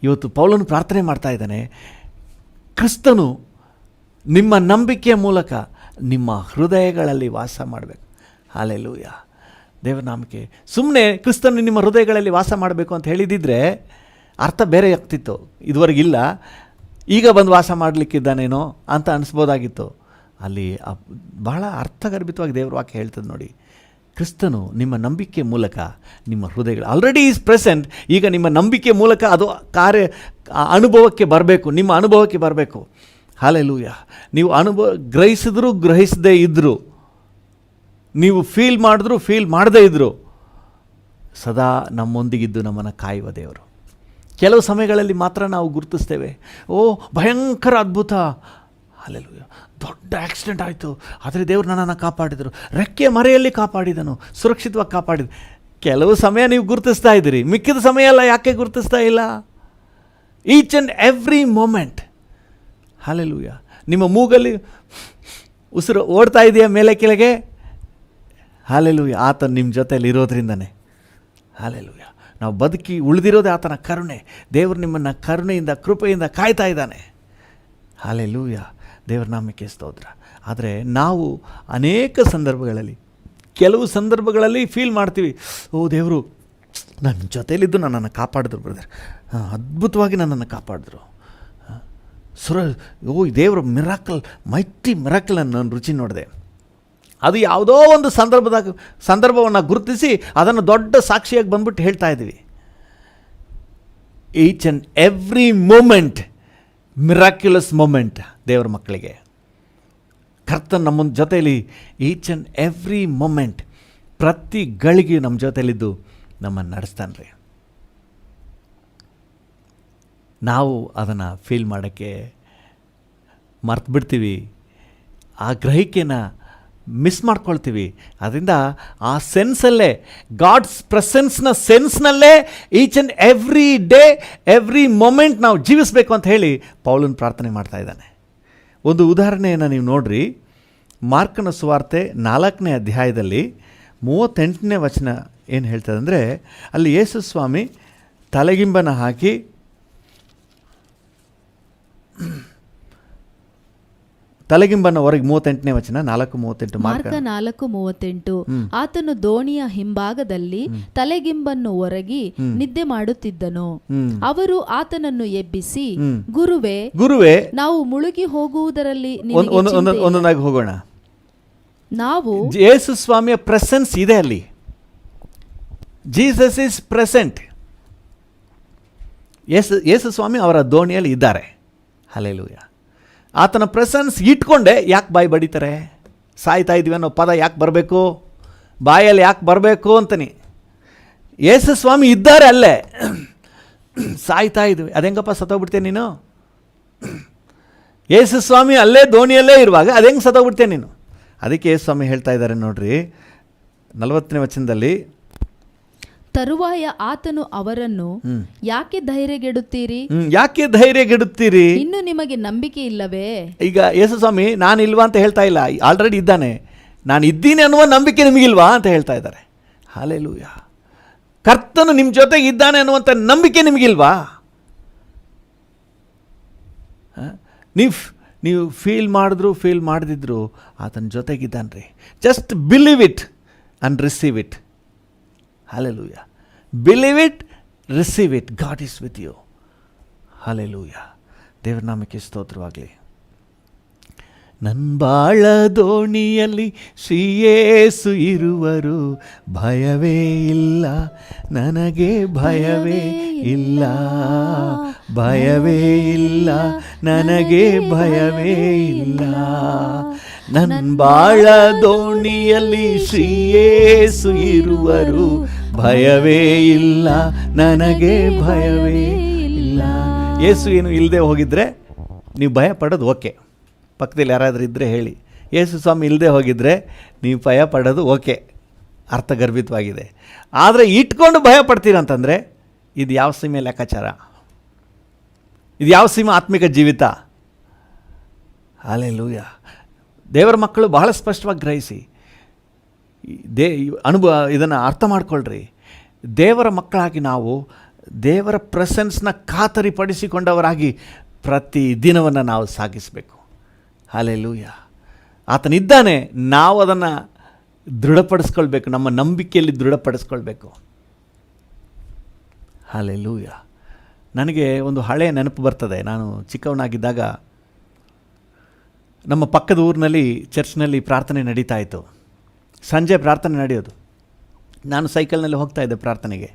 ಇವತ್ತು ಪೌಲನು ಪ್ರಾರ್ಥನೆ ಮಾಡ್ತಾ ಇದ್ದಾನೆ, ಕ್ರಿಸ್ತನು ನಿಮ್ಮ ನಂಬಿಕೆಯ ಮೂಲಕ ನಿಮ್ಮ ಹೃದಯಗಳಲ್ಲಿ ವಾಸ ಮಾಡಬೇಕು. ಹಲ್ಲೆಲೂಯ. ದೇವರ ನಾಮಕ್ಕೆ. ಸುಮ್ಮನೆ ಕ್ರಿಸ್ತನು ನಿಮ್ಮ ಹೃದಯಗಳಲ್ಲಿ ವಾಸ ಮಾಡಬೇಕು ಅಂತ ಹೇಳಿದಿದ್ರೆ ಅರ್ಥ ಬೇರೆ ಆಗ್ತಿತ್ತು. ಇದುವರೆಗಿಲ್ಲ, ಈಗ ಬಂದು ವಾಸ ಮಾಡಲಿಕ್ಕಿದ್ದಾನೇನೋ ಅಂತ ಅನಿಸ್ಬೋದಾಗಿತ್ತು. ಅಲ್ಲಿ ಬಹಳ ಅರ್ಥಗರ್ಭಿತವಾಗಿ ದೇವರ ವಾಕ್ಯ ಹೇಳ್ತದೆ ನೋಡಿ. ಕ್ರಿಸ್ತನು ನಿಮ್ಮ ನಂಬಿಕೆ ಮೂಲಕ ನಿಮ್ಮ ಹೃದಯಗಳು ಆಲ್ರೆಡಿ ಈಸ್ ಪ್ರೆಸೆಂಟ್. ಈಗ ನಿಮ್ಮ ನಂಬಿಕೆ ಮೂಲಕ ಅದು ಅನುಭವಕ್ಕೆ ಬರಬೇಕು, ನಿಮ್ಮ ಅನುಭವಕ್ಕೆ ಬರಬೇಕು. ಹಲ್ಲೆಲೂಯ. ನೀವು ಗ್ರಹಿಸಿದ್ರು ಗ್ರಹಿಸದೇ ಇದ್ದರು, ನೀವು ಫೀಲ್ ಮಾಡಿದ್ರು ಫೀಲ್ ಮಾಡದೇ ಇದ್ದರು, ಸದಾ ನಮ್ಮೊಂದಿಗಿದ್ದು ನಮ್ಮನ್ನು ಕಾಯುವ ದೇವರು. ಕೆಲವು ಸಮಯಗಳಲ್ಲಿ ಮಾತ್ರ ನಾವು ಗುರುತಿಸ್ತೇವೆ, ಓ ಭಯಂಕರ ಅದ್ಭುತ, ಹಲ್ಲೆಲೂಯ, ದೊಡ್ಡ ಆಕ್ಸಿಡೆಂಟ್ ಆಯಿತು, ಆದರೆ ದೇವರು ನನ್ನನ್ನು ಕಾಪಾಡಿದರು, ರೆಕ್ಕೆ ಮರೆಯಲ್ಲಿ ಕಾಪಾಡಿದನು, ಸುರಕ್ಷಿತವಾಗಿ ಕಾಪಾಡಿದ. ಕೆಲವು ಸಮಯ ನೀವು ಗುರುತಿಸ್ತಾ ಇದ್ದೀರಿ, ಮಿಕ್ಕಿದ ಸಮಯ ಎಲ್ಲ ಯಾಕೆ ಗುರುತಿಸ್ತಾ ಇಲ್ಲ? Each and every moment. Hallelujah. ನಿಮ್ಮ ಮೂಗಲ್ಲಿ ಉಸಿರು ಓಡ್ತಾ ಇದೆಯಾ ಮೇಲೆ ಕೆಳಗೆ? ಹಲ್ಲೆಲೂಯ. ಆತನು ನಿಮ್ಮ ಜೊತೆಯಲ್ಲಿ ಇರೋದ್ರಿಂದನೇ. ಹಲ್ಲೆಲೂಯ. ನಾವು ಬದುಕಿ ಉಳಿದಿರೋದೇ ಆತನ ಕರುಣೆ. ದೇವರು ನಿಮ್ಮನ್ನು ಕರುಣೆಯಿಂದ ಕೃಪೆಯಿಂದ ಕಾಯ್ತಾ ಇದ್ದಾನೆ. ಹಲ್ಲೆಲೂಯ. ದೇವರ ನಾಮಕ್ಕೆ ಸ್ತೋತ್ರ. ಆದರೆ ನಾವು ಅನೇಕ ಸಂದರ್ಭಗಳಲ್ಲಿ, ಕೆಲವು ಸಂದರ್ಭಗಳಲ್ಲಿ ಫೀಲ್ ಮಾಡ್ತೀವಿ, ಓ ದೇವರು ನನ್ನ ಜೊತೆಯಲ್ಲಿದ್ದು ನನ್ನನ್ನು ಕಾಪಾಡಿದ್ರು ಬ್ರದರ್, ಅದ್ಭುತವಾಗಿ ನನ್ನನ್ನು ಕಾಪಾಡಿದ್ರು, ಓ ದೇವರ ಮಿರಾಕಲ್, ಮೈಟಿ ಮಿರಾಕಲನ್ನು ನಾನು ರುಚಿ ನೋಡಿದೆ. ಅದು ಯಾವುದೋ ಒಂದು ಸಂದರ್ಭವನ್ನು ಗುರುತಿಸಿ ಅದನ್ನು ದೊಡ್ಡ ಸಾಕ್ಷಿಯಾಗಿ ಬಂದ್ಬಿಟ್ಟು ಹೇಳ್ತಾ ಇದ್ದೀವಿ. Each and every moment miraculous moment ದೇವರ ಮಕ್ಕಳಿಗೆ. ಕರ್ತನ ನಮ್ಮ ಜೊತೆಯಲ್ಲಿ ಈಚ್ ಆ್ಯಂಡ್ ಎವ್ರಿ ಮೂಮೆಂಟ್, ಪ್ರತಿ ಗಳಿಗೆಯೂ ನಮ್ಮ ಜೊತೆಯಲ್ಲಿದ್ದು ನಮ್ಮನ್ನು ನಡೆಸ್ತಾನೆ ರೀ. ನಾವು ಅದನ್ನು ಫೀಲ್ ಮಾಡೋಕ್ಕೆ ಮರ್ತು ಬಿಡ್ತೀವಿ, ಆ ಗ್ರಹಿಕೆನ ಮಿಸ್ ಮಾಡ್ಕೊಳ್ತೀವಿ. ಅದರಿಂದ ಆ ಸೆನ್ಸಲ್ಲೇ, ಗಾಡ್ಸ್ ಪ್ರೆಸೆನ್ಸ್ನ ಸೆನ್ಸ್ನಲ್ಲೇ each and every day every moment ನಾವು ಜೀವಿಸಬೇಕು ಅಂತ ಹೇಳಿ ಪೌಲನ್ ಪ್ರಾರ್ಥನೆ ಮಾಡ್ತಾ ಇದ್ದಾನೆ. ಒಂದು ಉದಾಹರಣೆಯನ್ನು ನೀವು ನೋಡ್ರಿ, ಮಾರ್ಕನ ಸುವಾರ್ತೆ 4ನೇ ಅಧ್ಯಾಯದಲ್ಲಿ 38ನೇ ವಚನ ಏನು ಹೇಳ್ತದೆ ಅಂದರೆ, ಅಲ್ಲಿ ಯೇಸು ಸ್ವಾಮಿ ತಲೆಗಿಂಬನ ಹಾಕಿ ತಲೆಗಿಂಬನ್ನು ಹೊರಗೆ 38ನೇ ವಚನ 4:38 ಮಾರ್ಕ 4:38 ಆತನು ದೋಣಿಯ ಹಿಂಭಾಗದಲ್ಲಿ ತಲೆಗಿಂಬನ್ನು ಹೊರಗಿ ನಿದ್ದೆ ಮಾಡುತ್ತಿದ್ದನು. ಅವರು ಆತನನ್ನು ಎಬ್ಬಿಸಿ, ಗುರುವೇ ನಾವು ಮುಳುಗಿ ಹೋಗುವುದರಲ್ಲಿ ಒಂದೊಂದಾಗಿ ಹೋಗೋಣ. ನಾವು ಯೇಸು ಸ್ವಾಮಿಯ ಪ್ರೆಸೆನ್ಸ್ ಇದೆ ಅಲ್ಲಿ. Jesus is present. ಯೇಸು ಸ್ವಾಮಿ ಅವರ ದೋಣಿಯಲ್ಲಿ ಇದ್ದಾರೆ. ಹಲ್ಲೆಲೂಯ. ಆತನ ಪ್ರೆಸೆನ್ಸ್ ಇಟ್ಕೊಂಡೆ ಯಾಕೆ ಬಾಯಿ ಬಡಿತಾರೆ? ಸಾಯ್ತಾ ಇದ್ದೀವಿ ಅನ್ನೋ ಪದ ಯಾಕೆ ಬರಬೇಕು? ಬಾಯಲ್ಲಿ ಯಾಕೆ ಬರಬೇಕು ಅಂತಾನೆ. ಯೇಸು ಸ್ವಾಮಿ ಇದ್ದಾರೆ ಅಲ್ಲೇ. ಸಾಯ್ತಾ ಇದ್ವಿ, ಅದೆಂಗಪ್ಪ ಸತ್ತೋಗ್ಬಿಡ್ತೇನೆ ನೀನು? ಯೇಸು ಸ್ವಾಮಿ ಅಲ್ಲೇ ದೋಣಿಯಲ್ಲೇ ಇರುವಾಗ ಅದೆಂಗೆ ಸತ್ತೋಗ್ಬಿಡ್ತೇನೆ ನೀನು? ಅದಕ್ಕೆ ಯೇಸು ಸ್ವಾಮಿ ಹೇಳ್ತಾ ಇದ್ದಾರೆ ನೋಡ್ರಿ 40ನೇ ವಚನದಲ್ಲಿ, ತರುವಾಯ ಆತನು ಅವರನ್ನು, ಯಾಕೆ ಧೈರ್ಯಗೆಡುತ್ತೀರಿ? ಯಾಕೆ ಧೈರ್ಯಗೆಡುತ್ತೀರಿ? ಇನ್ನು ನಿಮಗೆ ನಂಬಿಕೆ ಇಲ್ಲವೇ? ಈಗ ಯೇಸು ಸ್ವಾಮಿ ನಾನು ಇಲ್ವಾ ಅಂತ ಹೇಳ್ತಾ ಇಲ್ಲ, ಆಲ್ರೆಡಿ ಇದ್ದಾನೆ. ನಾನು ಇದ್ದೀನಿ ಅನ್ನುವ ನಂಬಿಕೆ ನಿಮಗಿಲ್ವಾ ಅಂತ ಹೇಳ್ತಾ ಇದ್ದಾರೆ. ಹಲ್ಲೆಲೂಯ. ಕರ್ತನು ನಿಮ್ಮ ಜೊತೆಗೆ ಇದ್ದಾನೆ ಅನ್ನುವಂಥ ನಂಬಿಕೆ ನಿಮಗಿಲ್ವಾ? ನೀವು ಫೀಲ್ ಮಾಡಿದ್ರು ಫೀಲ್ ಮಾಡದಿದ್ರು ಆತನ ಜೊತೆಗಿದ್ದಾನೆ ರೀ. Just believe it and receive it. Hallelujah. Believe it, receive it. God is with you. Hallelujah. ದೇವರ ನಾಮಕ್ಕೆ ಸ್ತೋತ್ರವಾಗಲಿ. ನನ್ನ ಬಾಳ ದೋಣಿಯಲ್ಲಿ ಶ್ರೀಯೇಸು ಇರುವರು, ಭಯವೇ ಇಲ್ಲ ನನಗೆ, ಭಯವೇ ಇಲ್ಲ, ಭಯವೇ ಇಲ್ಲ ನನಗೆ, ಭಯವೇ ಇಲ್ಲ. ನನ್ನ ಬಾಳ ದೋಣಿಯಲ್ಲಿ ಶ್ರೀಯೇಸು ಇರುವರು, ಭಯವೇ ಇಲ್ಲ ನನಗೆ, ಭಯವೇ ಇಲ್ಲ. ಯೇಸು ಏನು ಇಲ್ಲದೆ ಹೋಗಿದ್ರೆ ನೀವು ಭಯ ಪಡೋದು ಓಕೆ. ಪಕ್ಕದಲ್ಲಿ ಯಾರಾದರೂ ಇದ್ದರೆ ಹೇಳಿ, ಯೇಸು ಸ್ವಾಮಿ ಇಲ್ಲದೆ ಹೋಗಿದ್ರೆ ನೀವು ಭಯ ಪಡೋದು ಓಕೆ, ಅರ್ಥಗರ್ಭಿತವಾಗಿದೆ. ಆದರೆ ಇಟ್ಕೊಂಡು ಭಯ ಪಡ್ತೀರಂತಂದರೆ ಇದು ಯಾವ ಸೀಮೆ ಲೆಕ್ಕಾಚಾರ? ಇದು ಯಾವ ಸೀಮೆ ಆತ್ಮಿಕ ಜೀವಿತ? ಹಲ್ಲೆಲೂಯ. ದೇವರ ಮಕ್ಕಳು ಬಹಳ ಸ್ಪಷ್ಟವಾಗಿ ಗ್ರಹಿಸಿ ಇದನ್ನು ಅರ್ಥ ಮಾಡ್ಕೊಳ್ರಿ. ದೇವರ ಮಕ್ಕಳಾಗಿ ನಾವು ದೇವರ ಪ್ರೆಸೆನ್ಸ್ನ ಖಾತರಿಪಡಿಸಿಕೊಂಡವರಾಗಿ ಪ್ರತಿ ದಿನವನ್ನು ನಾವು ಸಾಗಿಸಬೇಕು. ಹಲ್ಲೆಲೂಯ. ಆತನಿದ್ದಾನೆ, ನಾವು ಅದನ್ನು ದೃಢಪಡಿಸ್ಕೊಳ್ಬೇಕು, ನಮ್ಮ ನಂಬಿಕೆಯಲ್ಲಿ ದೃಢಪಡಿಸ್ಕೊಳ್ಬೇಕು. ಹಲ್ಲೆಲೂಯ. ನನಗೆ ಒಂದು ಹಳೆಯ ನೆನಪು ಬರ್ತದೆ. ನಾನು ಚಿಕ್ಕವನಾಗಿದ್ದಾಗ ನಮ್ಮ ಪಕ್ಕದ ಊರಿನಲ್ಲಿ ಚರ್ಚ್ನಲ್ಲಿ ಪ್ರಾರ್ಥನೆ ನಡೀತಾ ಇತ್ತು. ಸಂಜೆ ಪ್ರಾರ್ಥನೆ ನಡೆಯೋದು. ನಾನು ಸೈಕಲ್ನಲ್ಲಿ ಹೋಗ್ತಾ ಇದ್ದೆ ಪ್ರಾರ್ಥನೆಗೆ.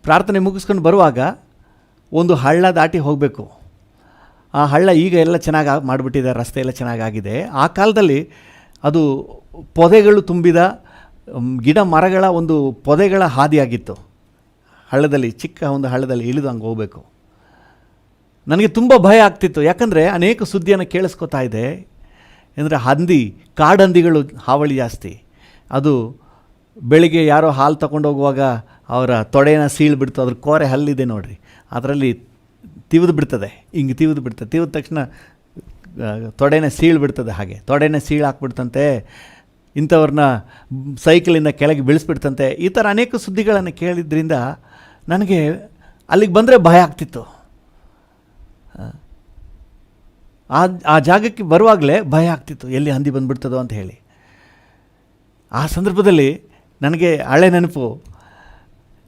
ಪ್ರಾರ್ಥನೆ ಮುಗಿಸ್ಕೊಂಡು ಬರುವಾಗ ಒಂದು ಹಳ್ಳ ದಾಟಿ ಹೋಗಬೇಕು. ಆ ಹಳ್ಳ ಈಗ ಎಲ್ಲ ಚೆನ್ನಾಗಿ ಮಾಡಿಬಿಟ್ಟಿದೆ, ರಸ್ತೆ ಎಲ್ಲ ಚೆನ್ನಾಗಾಗಿದೆ. ಆ ಕಾಲದಲ್ಲಿ ಅದು ಪೊದೆಗಳು ತುಂಬಿದ ಗಿಡ ಮರಗಳ ಒಂದು ಪೊದೆಗಳ ಹಾದಿಯಾಗಿತ್ತು. ಹಳ್ಳದಲ್ಲಿ, ಚಿಕ್ಕ ಒಂದು ಹಳ್ಳದಲ್ಲಿ ಇಳಿದು ಹಂಗೆ ಹೋಗಬೇಕು. ನನಗೆ ತುಂಬ ಭಯ ಆಗ್ತಿತ್ತು. ಯಾಕಂದರೆ ಅನೇಕ ಸುದ್ದಿಯನ್ನು ಕೇಳಿಸ್ಕೊತಾ ಇದೆ. ಅಂದರೆ ಹಂದಿ, ಕಾಡಂದಿಗಳು ಹಾವಳಿ ಜಾಸ್ತಿ. ಅದು ಬೆಳಿಗ್ಗೆ ಯಾರೋ ಹಾಲು ತಗೊಂಡು ಹೋಗುವಾಗ ಅವರ ತೊಡೆನ ಸೀಳ್ಬಿಡ್ತು. ಅದ್ರ ಕೋರೆ ಹಲ್ಲಿದೆ ನೋಡ್ರಿ, ಅದರಲ್ಲಿ ತಿವಿದು ಬಿಡ್ತದೆ. ಹಿಂಗೆ ತಿವಿದು ಬಿಡ್ತದೆ. ತಿವಿದ ತಕ್ಷಣ ತೊಡೆನ ಸೀಳ್ಬಿಡ್ತದೆ. ಹಾಗೆ ತೊಡೆನ ಸೀಳು ಹಾಕ್ಬಿಡ್ತಂತೆ, ಇಂಥವ್ರನ್ನ ಸೈಕಲಿಂದ ಕೆಳಗೆ ಬೀಳಿಸ್ಬಿಡ್ತಂತೆ. ಈ ಥರ ಅನೇಕ ಸುದ್ದಿಗಳನ್ನು ಕೇಳಿದ್ರಿಂದ ನನಗೆ ಅಲ್ಲಿಗೆ ಬಂದರೆ ಭಯ ಆಗ್ತಿತ್ತು. ಆ ಜಾಗಕ್ಕೆ ಬರುವಾಗಲೇ ಭಯ ಆಗ್ತಿತ್ತು, ಎಲ್ಲಿ ಹಂದಿ ಬಂದುಬಿಡ್ತದೋ ಅಂತ ಹೇಳಿ. ಆ ಸಂದರ್ಭದಲ್ಲಿ ನನಗೆ ಹಳೆ ನೆನಪು,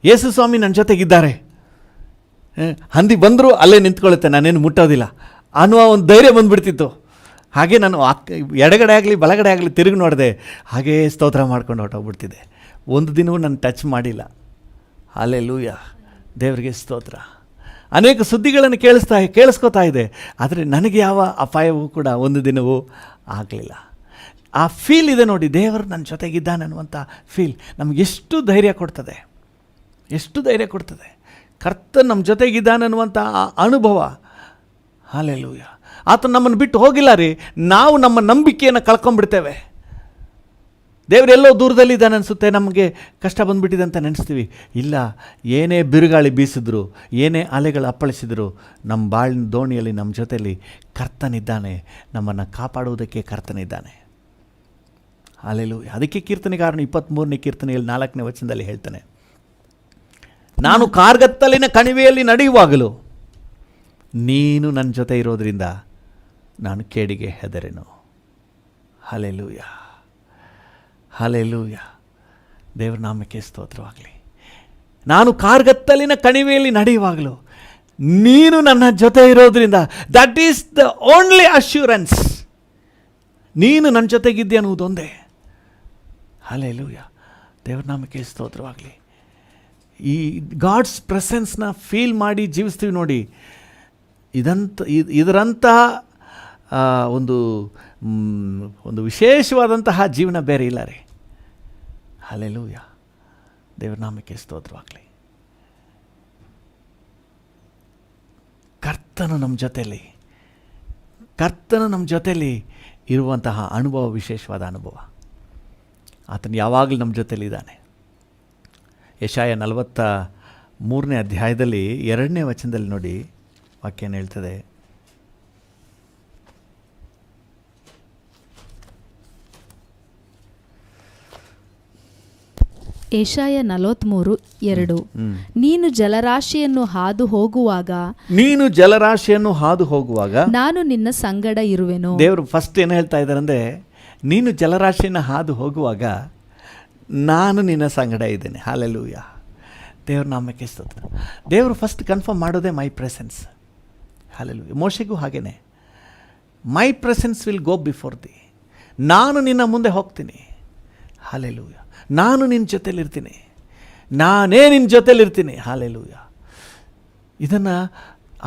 ಯೇಸು ಸ್ವಾಮಿ ನನ್ನ ಜೊತೆಗಿದ್ದಾರೆ, ಹಂದಿ ಬಂದರೂ ಅಲ್ಲೇ ನಿಂತ್ಕೊಳ್ಳುತ್ತೆ, ನಾನೇನು ಮುಟ್ಟೋದಿಲ್ಲ ಅನ್ನುವ ಒಂದು ಧೈರ್ಯ ಬಂದುಬಿಡ್ತಿತ್ತು. ಹಾಗೆ ನಾನು ಎಡಗಡೆ ಆಗಲಿ ಬಲಗಡೆ ಆಗಲಿ ತಿರುಗಿ ನೋಡಿದೆ, ಹಾಗೇ ಸ್ತೋತ್ರ ಮಾಡ್ಕೊಂಡು ಹೊರಟೋಗ್ಬಿಡ್ತಿದ್ದೆ. ಒಂದು ದಿನವೂ ನಾನು ಟಚ್ ಮಾಡಿಲ್ಲ. ಹಲ್ಲೆಲೂಯಾ, ದೇವರಿಗೆ ಸ್ತೋತ್ರ. ಅನೇಕ ಸುದ್ದಿಗಳನ್ನು ಕೇಳಿಸ್ಕೊತಾ ಇದೆ, ಆದರೆ ನನಗೆ ಯಾವ ಅಪಾಯವೂ ಕೂಡ ಒಂದು ದಿನವೂ ಆಗಲಿಲ್ಲ. ಆ ಫೀಲ್ ಇದೆ ನೋಡಿ, ದೇವರು ನನ್ನ ಜೊತೆಗಿದ್ದಾನೆ ಅನ್ನುವಂಥ ಫೀಲ್ ನಮಗೆ ಎಷ್ಟು ಧೈರ್ಯ ಕೊಡ್ತದೆ, ಎಷ್ಟು ಧೈರ್ಯ ಕೊಡ್ತದೆ. ಕರ್ತನ ನಮ್ಮ ಜೊತೆಗಿದ್ದಾನೆ ಅನ್ನುವಂಥ ಆ ಅನುಭವ. ಹಲ್ಲೆಲೂಯಾ. ಆತ ನಮ್ಮನ್ನು ಬಿಟ್ಟು ಹೋಗಿಲ್ಲ ರೀ. ನಾವು ನಮ್ಮ ನಂಬಿಕೆಯನ್ನು ಕಳ್ಕೊಂಡ್ಬಿಡ್ತೇವೆ. ದೇವರೆಲ್ಲೋ ದೂರದಲ್ಲಿದ್ದಾನೆ ಅನಿಸುತ್ತೆ, ನಮಗೆ ಕಷ್ಟ ಬಂದುಬಿಟ್ಟಿದೆ ಅಂತ ನೆನೆಸ್ತೀವಿ. ಇಲ್ಲ, ಏನೇ ಬಿರುಗಾಳಿ ಬೀಸಿದ್ರು, ಏನೇ ಅಲೆಗಳು ಅಪ್ಪಳಿಸಿದ್ರು, ನಮ್ಮ ಬಾಳಿನ ದೋಣಿಯಲ್ಲಿ ನಮ್ಮ ಜೊತೆಯಲ್ಲಿ ಕರ್ತನಿದ್ದಾನೆ. ನಮ್ಮನ್ನು ಕಾಪಾಡುವುದಕ್ಕೆ ಕರ್ತನಿದ್ದಾನೆ. ಹಲ್ಲೆಲೂಯಾ. ಅದಕ್ಕೆ ಕೀರ್ತನೆಗಾರನು 23ನೇ ಕೀರ್ತನೆಯಲ್ಲಿ 4ನೇ ವಚನದಲ್ಲಿ ಹೇಳ್ತಾನೆ, ನಾನು ಕಾರ್ಗತ್ತಲಿನ ಕಣಿವೆಯಲ್ಲಿ ನಡೆಯುವಾಗಲೂ ನೀನು ನನ್ನ ಜೊತೆ ಇರೋದರಿಂದ ನಾನು ಕೇಡಿಗೆ ಹೆದರೆನು. Hallelujah, hallelujah. ದೇವರ ನಾಮಕ್ಕೆ ಸ್ತೋತ್ರವಾಗಲಿ. ನಾನು ಕಾರ್ಗತ್ತಲಿನ ಕಣಿವೆಯಲ್ಲಿ ನಡೆಯುವಾಗಲೂ ನೀನು ನನ್ನ ಜೊತೆ ಇರೋದ್ರಿಂದ, that is the only assurance. ನೀನು ನನ್ನ ಜೊತೆಗಿದ್ದೆ ಅನ್ನುವುದೊಂದೇ. ಹಲ್ಲೆಲೂಯಾ, ದೇವರ ನಾಮಕ್ಕೆ ಸ್ತೋತ್ರವಾಗಲಿ. ಈ ಗಾಡ್ಸ್ ಪ್ರೆಸೆನ್ಸ್ನ ಫೀಲ್ ಮಾಡಿ ಜೀವಿಸ್ತೀವಿ ನೋಡಿ, ಇದರಂತಹ ಒಂದು ವಿಶೇಷವಾದಂತಹ ಜೀವನ ಬೇರೆ ಇಲ್ಲ ರೀ. ಹಲ್ಲೆಲೂಯಾ, ದೇವರ ನಾಮಕ್ಕೆ ಸ್ತೋತ್ರವಾಗಲಿ. ಕರ್ತನು ನಮ್ಮ ಜೊತೆಯಲ್ಲಿ ಇರುವಂತಹ ಅನುಭವ ವಿಶೇಷವಾದ ಅನುಭವ. ಆತನು ಯಾವಾಗಲೂ ನಮ್ಮ ಜೊತೆಯಲ್ಲಿದ್ದಾನೆ. ಯೆಶಾಯ 43ನೇ ಅಧ್ಯಾಯದಲ್ಲಿ 2ನೇ ವಚನದಲ್ಲಿ ನೋಡಿ, ವಾಕ್ಯ ಏನು ಹೇಳ್ತದೆ? ಯೆಶಾಯ 43:2. ನೀನು ಜಲರಾಶಿಯನ್ನು ಹಾದು ಹೋಗುವಾಗ ನಾನು ನಿನ್ನ ಸಂಗಡ ಇರುವೆನು. ದೇವರು ಫಸ್ಟ್ ಏನು ಹೇಳ್ತಾ ಇದ್ದಾರೆ ಅಂದರೆ, ನೀನು ಜಲರಾಶಿಯನ್ನು ಹಾದು ಹೋಗುವಾಗ ನಾನು ನಿನ್ನ ಸಂಗಡ ಇದ್ದೇನೆ. ಹಲ್ಲೆಲೂಯಾ, ದೇವ್ರ ನಾಮಕ್ಕೆ ಸ್ತೋತ್ರ. ದೇವರು ಫಸ್ಟ್ ಕನ್ಫರ್ಮ್ ಮಾಡೋದೇ ಮೈ ಪ್ರೆಸೆನ್ಸ್. ಹಲ್ಲೆಲೂಯಾ. ಮೋಶೆಗೂ ಹಾಗೇನೆ, ಮೈ presence will go before the. ನಾನು ನಿನ್ನ ಮುಂದೆ ಹೋಗ್ತೀನಿ. ಹಲ್ಲೆಲೂಯಾ. ನಾನು ನಿನ್ನ ಜೊತೆಲಿರ್ತೀನಿ, ನಾನೇ ನಿನ್ನ ಜೊತೆಲಿರ್ತೀನಿ. ಹಲ್ಲೆಲೂಯಾ. ಇದನ್ನು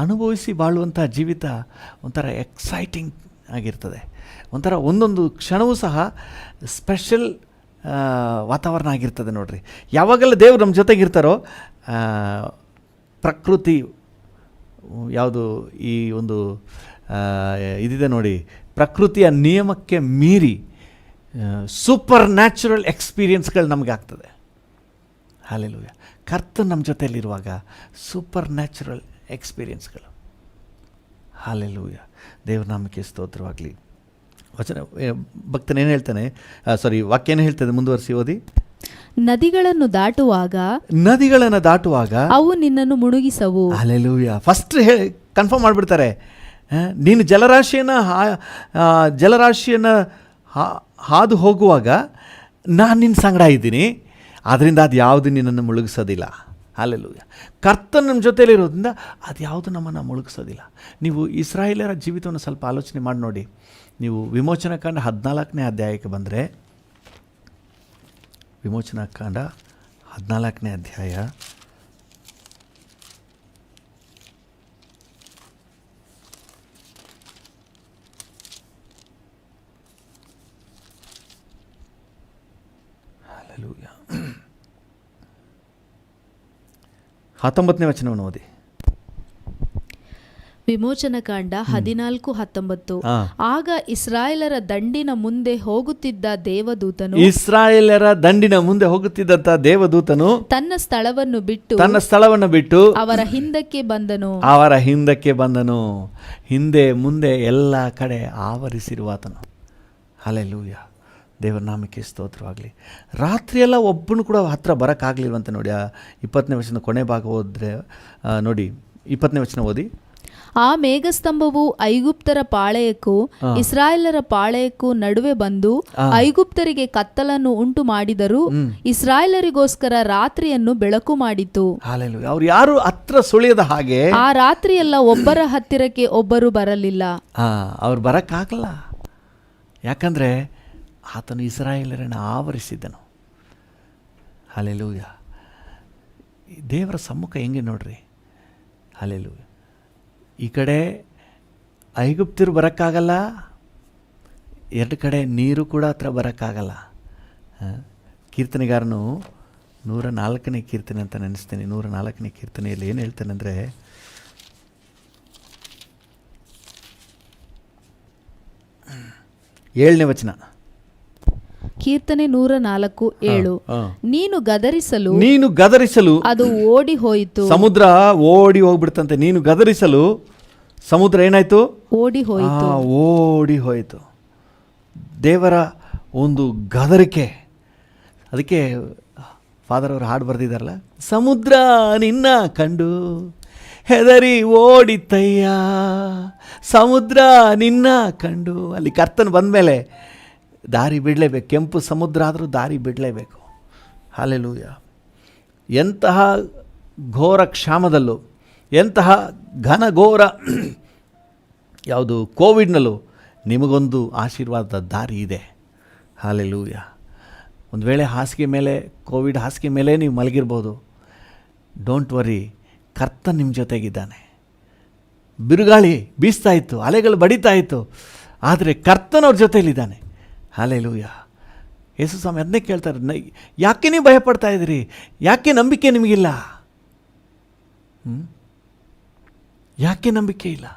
ಅನುಭವಿಸಿ ಬಾಳುವಂಥ ಜೀವಿತ ಒಂಥರ ಎಕ್ಸೈಟಿಂಗ್ ಆಗಿರ್ತದೆ. ಒಂಥರ ಒಂದೊಂದು ಕ್ಷಣವೂ ಸಹ ಸ್ಪೆಷಲ್ ವಾತಾವರಣ ಆಗಿರ್ತದೆ ನೋಡ್ರಿ. ಯಾವಾಗೆಲ್ಲ ದೇವರು ನಮ್ಮ ಜೊತೆಗಿರ್ತಾರೋ, ಪ್ರಕೃತಿ ಯಾವುದು ಈ ಒಂದು ಇದಿದೆ ನೋಡಿ, ಪ್ರಕೃತಿಯ ನಿಯಮಕ್ಕೆ ಮೀರಿ ಸೂಪರ್ ನ್ಯಾಚುರಲ್ ಎಕ್ಸ್ಪೀರಿಯನ್ಸ್ಗಳು ನಮಗೆ ಆಗ್ತದೆ. ಹಲ್ಲೆಲೂಯಾ. ಕರ್ತನ ನಮ್ಮ ಜೊತೆಯಲ್ಲಿರುವಾಗ ಸೂಪರ್ ನ್ಯಾಚುರಲ್ ಎಕ್ಸ್ಪೀರಿಯನ್ಸ್ಗಳು. ಹಲ್ಲೆಲೂಯಾ, ದೇವ್ರ ನಾಮಕ್ಕೆ ಸ್ತೋತ್ರವಾಗಲಿ. ವಚನ ಭಕ್ತನೇನು ಹೇಳ್ತಾನೆ, ವಾಕ್ಯ ಏನು ಹೇಳ್ತದೆ? ಮುಂದುವರಿಸಿ ಓದಿ. ನದಿಗಳನ್ನು ದಾಟುವಾಗ ಅವು ನಿನ್ನನ್ನು ಮುಳುಗಿಸವು. ಹಲ್ಲೆಲೂಯಾ. ಫಸ್ಟ್ ಕನ್ಫರ್ಮ್ ಮಾಡಿಬಿಡ್ತಾರೆ, ನೀನು ಜಲರಾಶಿಯನ್ನು ಹಾದು ಹೋಗುವಾಗ ನಾನು ನಿನ್ನ ಸಂಗಡ ಇದ್ದೀನಿ, ಆದ್ದರಿಂದ ಅದು ಯಾವುದು ನಿನ್ನನ್ನು ಮುಳುಗಿಸೋದಿಲ್ಲ. ಹಲ್ಲೆಲೂಯಾ. ಕರ್ತನ ನಮ್ಮ ಜೊತೆಯಲ್ಲಿರೋದ್ರಿಂದ ಅದು ಯಾವುದು ನಮ್ಮನ್ನು ಮುಳುಗಿಸೋದಿಲ್ಲ. ನೀವು ಇಸ್ರಾಯೇಲರ ಜೀವಿತವನ್ನು ಸ್ವಲ್ಪ ಆಲೋಚನೆ ಮಾಡಿ ನೋಡಿ. ನೀವು ವಿಮೋಚನಾಕಾಂಡ 14ನೇ ಅಧ್ಯಾಯಕ್ಕೆ ಬಂದರೆ, ವಿಮೋಚನಾಕಾಂಡ 14ನೇ ಅಧ್ಯಾಯ ಹಲ್ಲೆಲೂಯಾ 19ನೇ ವಚನವನ್ನು ಓದಿ. ವಿಮೋಚನಕಾಂಡ 14:19. ಆಗ ಇಸ್ರಾಯೇಲರ ದಂಡಿನ ಮುಂದೆ ಹೋಗುತ್ತಿದ್ದ ದೇವದೂತನು ತನ್ನ ಸ್ಥಳವನ್ನು ಬಿಟ್ಟು ಅವರ ಹಿಂದಕ್ಕೆ ಬಂದನು. ಹಿಂದೆ ಮುಂದೆ ಎಲ್ಲ ಕಡೆ ಆವರಿಸಿರುವಾತನು. ಹಲ್ಲೆಲೂಯಾ, ದೇವರ ನಾಮಕ್ಕೆ ಸ್ತೋತ್ರವಾಗಲಿ. ರಾತ್ರಿಯೆಲ್ಲ ಒಬ್ಬನು ಕೂಡ ಹತ್ರ ಬರೋಕ್ಕಾಗಲಿಲ್ವಂತೆ ನೋಡಿ. 20ನೇ ವಚನ ಕೊನೆ ಭಾಗ ಹೋದರೆ ನೋಡಿ, 20ನೇ ವಚನ ಓದಿ. ಆ ಮೇಘಸ್ತಂಭವು ಐಗುಪ್ತರ ಪಾಳೆಯಕ್ಕೂ ಇಸ್ರಾಯೇಲರ ಪಾಳೆಯಕ್ಕೂ ನಡುವೆ ಬಂದು ಐಗುಪ್ತರಿಗೆ ಕತ್ತಲನ್ನು ಉಂಟು ಮಾಡಿದರೂ ಇಸ್ರಾಯೇಲರಿಗೋಸ್ಕರ ರಾತ್ರಿಯನ್ನು ಬೆಳಕು ಮಾಡಿತು. ಹಲ್ಲೆಲೂಯಾ. ಅವ್ರು ಯಾರು ಹತ್ರ ಸುಳಿಯದ ಹಾಗೆ ಆ ರಾತ್ರಿಯೆಲ್ಲ ಒಬ್ಬರ ಹತ್ತಿರಕ್ಕೆ ಒಬ್ಬರು ಬರಲಿಲ್ಲ. ಅವ್ರು ಬರಕ್ಕಾಗಲ್ಲ. ಯಾಕಂದರೆ ಆತನು ಇಸ್ರಾಯೇಲರನ್ನು ಆವರಿಸಿದನು. ಹಲ್ಲೆಲೂಯ. ದೇವರ ಸಮ್ಮುಖ ಹೆಂಗೆ ನೋಡ್ರಿ. ಹಲ್ಲೆಲೂಯ. ಈ ಕಡೆ ಐಗುಪ್ತರು ಬರೋಕ್ಕಾಗಲ್ಲ, ಎರಡು ಕಡೆ ನೀರು ಕೂಡ ಹತ್ರ ಬರೋಕ್ಕಾಗಲ್ಲ. ಕೀರ್ತನೆಗಾರನು 104ನೇ ಕೀರ್ತನೆ ಅಂತ ನೆನೆಸ್ತೀನಿ. 104ನೇ ಕೀರ್ತನೆಯಲ್ಲಿ ಏನು ಹೇಳ್ತಾನೆ ಅಂದರೆ, ಏಳನೇ ವಚನ. ಕೀರ್ತನೆ 104:7. ನೀನು ಗದರಿಸಲು ಅದು ಓಡಿ ಹೋಯಿತು. ಸಮುದ್ರ ಓಡಿ ಹೋಗ್ಬಿಡ್ತಂತೆ. ನೀನು ಗದರಿಸಲು ಸಮುದ್ರ ಏನಾಯ್ತು? ಓಡಿ ಹೋಯಿತು. ದೇವರ ಒಂದು ಗದರಿಕೆ. ಅದಕ್ಕೆ ಫಾದರ್ ಅವರು ಹಾಡು ಬರೆದಿದ್ದಾರಲ್ಲ, ಸಮುದ್ರ ನಿನ್ನ ಕಂಡು ಹೆದರಿ ಓಡಿತಯ್ಯ, ಸಮುದ್ರ ನಿನ್ನ ಕಂಡು. ಅಲ್ಲಿ ಕರ್ತನ ಬಂದಮೇಲೆ ದಾರಿ ಬಿಡಲೇಬೇಕು. ಕೆಂಪು ಸಮುದ್ರ ಆದರೂ ದಾರಿ ಬಿಡಲೇಬೇಕು. ಹಲ್ಲೆಲೂಯ. ಎಂತಹ ಘೋರ ಕ್ಷಾಮದಲ್ಲೂ, ಎಂತಹ ಘನಘೋರ ಯಾವುದು ಕೋವಿಡ್ನಲ್ಲೂ ನಿಮಗೊಂದು ಆಶೀರ್ವಾದದ ದಾರಿ ಇದೆ. ಹಲ್ಲೆಲೂಯ. ಒಂದು ವೇಳೆ ಹಾಸಿಗೆ ಮೇಲೆ, ಕೋವಿಡ್ ಹಾಸಿಗೆ ಮೇಲೆ ನೀವು ಮಲಗಿರ್ಬೋದು. ಡೋಂಟ್ ವರಿ, ಕರ್ತ ನಿಮ್ಮ ಜೊತೆಗಿದ್ದಾನೆ. ಬಿರುಗಾಳಿ ಬೀಸ್ತಾ ಇತ್ತು, ಅಲೆಗಳು ಬಡಿತಾ ಇತ್ತು, ಆದರೆ ಕರ್ತನವ್ರ ಜೊತೆಯಲ್ಲಿದ್ದಾನೆ. ಹಲ್ಲೆಲೂಯ. ಯೇಸು ಸ್ವಾಮಿ ಅದನ್ನೇ ಕೇಳ್ತಾರೆ, ಯಾಕೆ ನೀವು ಭಯಪಡ್ತಾ ಇದ್ದೀರಿ? ಯಾಕೆ ನಂಬಿಕೆ ನಿಮಗಿಲ್ಲ? ಯಾಕೆ ನಂಬಿಕೆ ಇಲ್ಲ?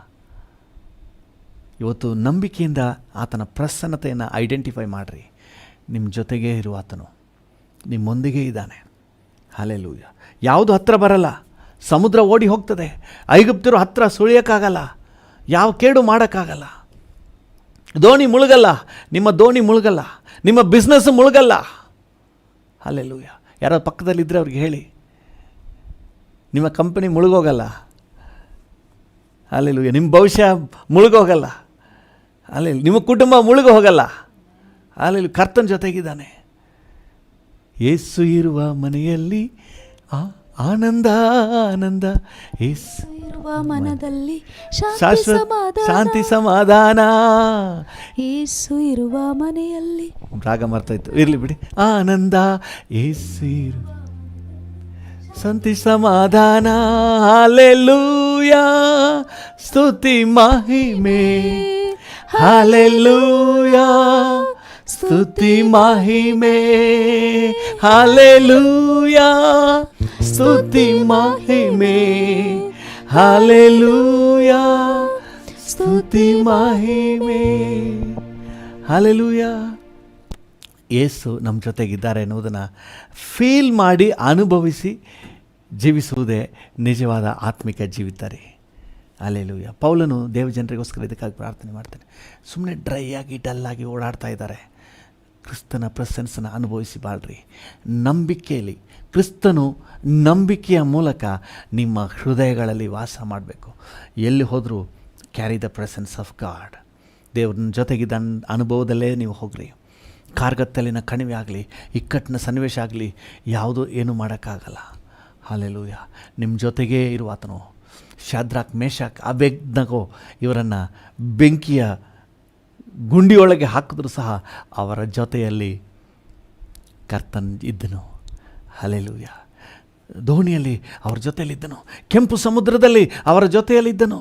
ಇವತ್ತು ನಂಬಿಕೆಯಿಂದ ಆತನ ಪ್ರಸನ್ನತೆಯನ್ನು ಐಡೆಂಟಿಫೈ ಮಾಡಿರಿ. ನಿಮ್ಮ ಜೊತೆಗೇ ಇರುವ ಆತನು ನಿಮ್ಮೊಂದಿಗೆ ಇದ್ದಾನೆ. ಹಲ್ಲೆಲೂಯ. ಯಾವುದು ಹತ್ರ ಬರಲ್ಲ. ಸಮುದ್ರ ಓಡಿ ಹೋಗ್ತದೆ. ಐಗುಪ್ತರು ಹತ್ರ ಸುಳಿಯೋಕ್ಕಾಗಲ್ಲ, ಯಾವ ಕೇಡು ಮಾಡೋಕ್ಕಾಗಲ್ಲ. ದೋಣಿ ಮುಳುಗಲ್ಲ, ನಿಮ್ಮ ದೋಣಿ ಮುಳುಗಲ್ಲ, ನಿಮ್ಮ ಬಿಸ್ನೆಸ್ ಮುಳುಗಲ್ಲ. ಹಲ್ಲೆಲೂಯ. ಯಾರೋ ಪಕ್ಕದಲ್ಲಿದ್ದರೆ ಅವ್ರಿಗೆ ಹೇಳಿ, ನಿಮ್ಮ ಕಂಪನಿ ಮುಳುಗೋಗಲ್ಲ. ಹಲ್ಲೆಲೂಯ. ನಿಮ್ಮ ಭವಿಷ್ಯ ಮುಳುಗೋಗಲ್ಲ. ಹಲ್ಲೆಲೂಯ. ನಿಮ್ಮ ಕುಟುಂಬ ಮುಳುಗು ಹೋಗಲ್ಲ. ಹಲ್ಲೆಲೂಯ. ಕರ್ತನ ಜೊತೆಗಿದ್ದಾನೆ. ಯೇಸು ಇರುವ ಮನೆಯಲ್ಲಿ ಆನಂದ ಆನಂದ. ಯೇಸು ಇರುವ ಮನದಲ್ಲಿ ಶಾಂತಿ ಸಮಾಧಾನ. ಯೇಸು ಇರುವ ಮನೆಯಲ್ಲಿ, ರಾಗ ಮರ್ತಾಯಿತ್ತು, ಇರಲಿ ಬಿಡಿ. ಆನಂದ ಯೇಸು ಇರುವ ಶಾಂತಿ ಸಮಾಧಾನ. ಹಲ್ಲೆಲೂಯ. ಸ್ತುತಿ ಮಹಿಮೆ. ಹಲ್ಲೆಲೂಯ. ಸ್ತುತಿ ಮಹಿಮೆ. ಹಲ್ಲೆಲೂಯ. ಸ್ತುತಿ ಮಹಿಮೆ. ಹಲ್ಲೆಲೂಯ. ಸ್ತುತಿ ಮಹಿಮೆ. ಹಲ್ಲೆಲೂಯ. ಯೇಸು ನಮ್ಮ ಜೊತೆಗಿದ್ದಾರೆ ಎನ್ನುವುದನ್ನು ಫೀಲ್ ಮಾಡಿ ಅನುಭವಿಸಿ ಜೀವಿಸುವುದೇ ನಿಜವಾದ ಆತ್ಮಿಕ ಜೀವಿತ ರೀ. ಹಲ್ಲೆಲೂಯ. ಪೌಲನು ದೇವಜನರಿಗೋಸ್ಕರ ಇದಕ್ಕಾಗಿ ಪ್ರಾರ್ಥನೆ ಮಾಡ್ತಾನೆ. ಸುಮ್ಮನೆ ಡ್ರೈ ಆಗಿ ಡಲ್ಲಾಗಿ ಓಡಾಡ್ತಾ ಇದ್ದಾರೆ. ಕ್ರಿಸ್ತನ ಪ್ರೆಸೆನ್ಸನ್ನು ಅನುಭವಿಸಿ ಬಾಳ್ರಿ. ನಂಬಿಕೆಯಲ್ಲಿ ಕ್ರಿಸ್ತನು ನಂಬಿಕೆಯ ಮೂಲಕ ನಿಮ್ಮ ಹೃದಯಗಳಲ್ಲಿ ವಾಸ ಮಾಡಬೇಕು. ಎಲ್ಲಿ ಹೋದರೂ carry the presence of god. ದೇವ್ರನ್ನ ಜೊತೆಗಿದ್ದ ಅನುಭವದಲ್ಲೇ ನೀವು ಹೋಗ್ರಿ. ಕಾರ್ಗತ್ತಲಿನ ಕಣಿವೆ ಆಗಲಿ, ಇಕ್ಕಟ್ಟಿನ ಸನ್ನಿವೇಶ ಆಗಲಿ, ಯಾವುದೂ ಏನೂ ಮಾಡೋಕ್ಕಾಗಲ್ಲ. ಹಲ್ಲೆಲೂಯ. ನಿಮ್ಮ ಜೊತೆಗೇ ಇರುವಾತನು. ಶಾದ್ರಾಕ್, ಮೇಷಾಕ್, ಅಬೇದ್ನಗೋ ಇವರನ್ನು ಬೆಂಕಿಯ ಗುಂಡಿಯೊಳಗೆ ಹಾಕಿದ್ರು ಸಹ ಅವರ ಜೊತೆಯಲ್ಲಿ ಕರ್ತನ್ ಇದ್ದನು. ಹಲ್ಲೆಲೂಯ. ದೋಣಿಯಲ್ಲಿ ಅವರ ಜೊತೆಯಲ್ಲಿದ್ದನು. ಕೆಂಪು ಸಮುದ್ರದಲ್ಲಿ ಅವರ ಜೊತೆಯಲ್ಲಿದ್ದನು.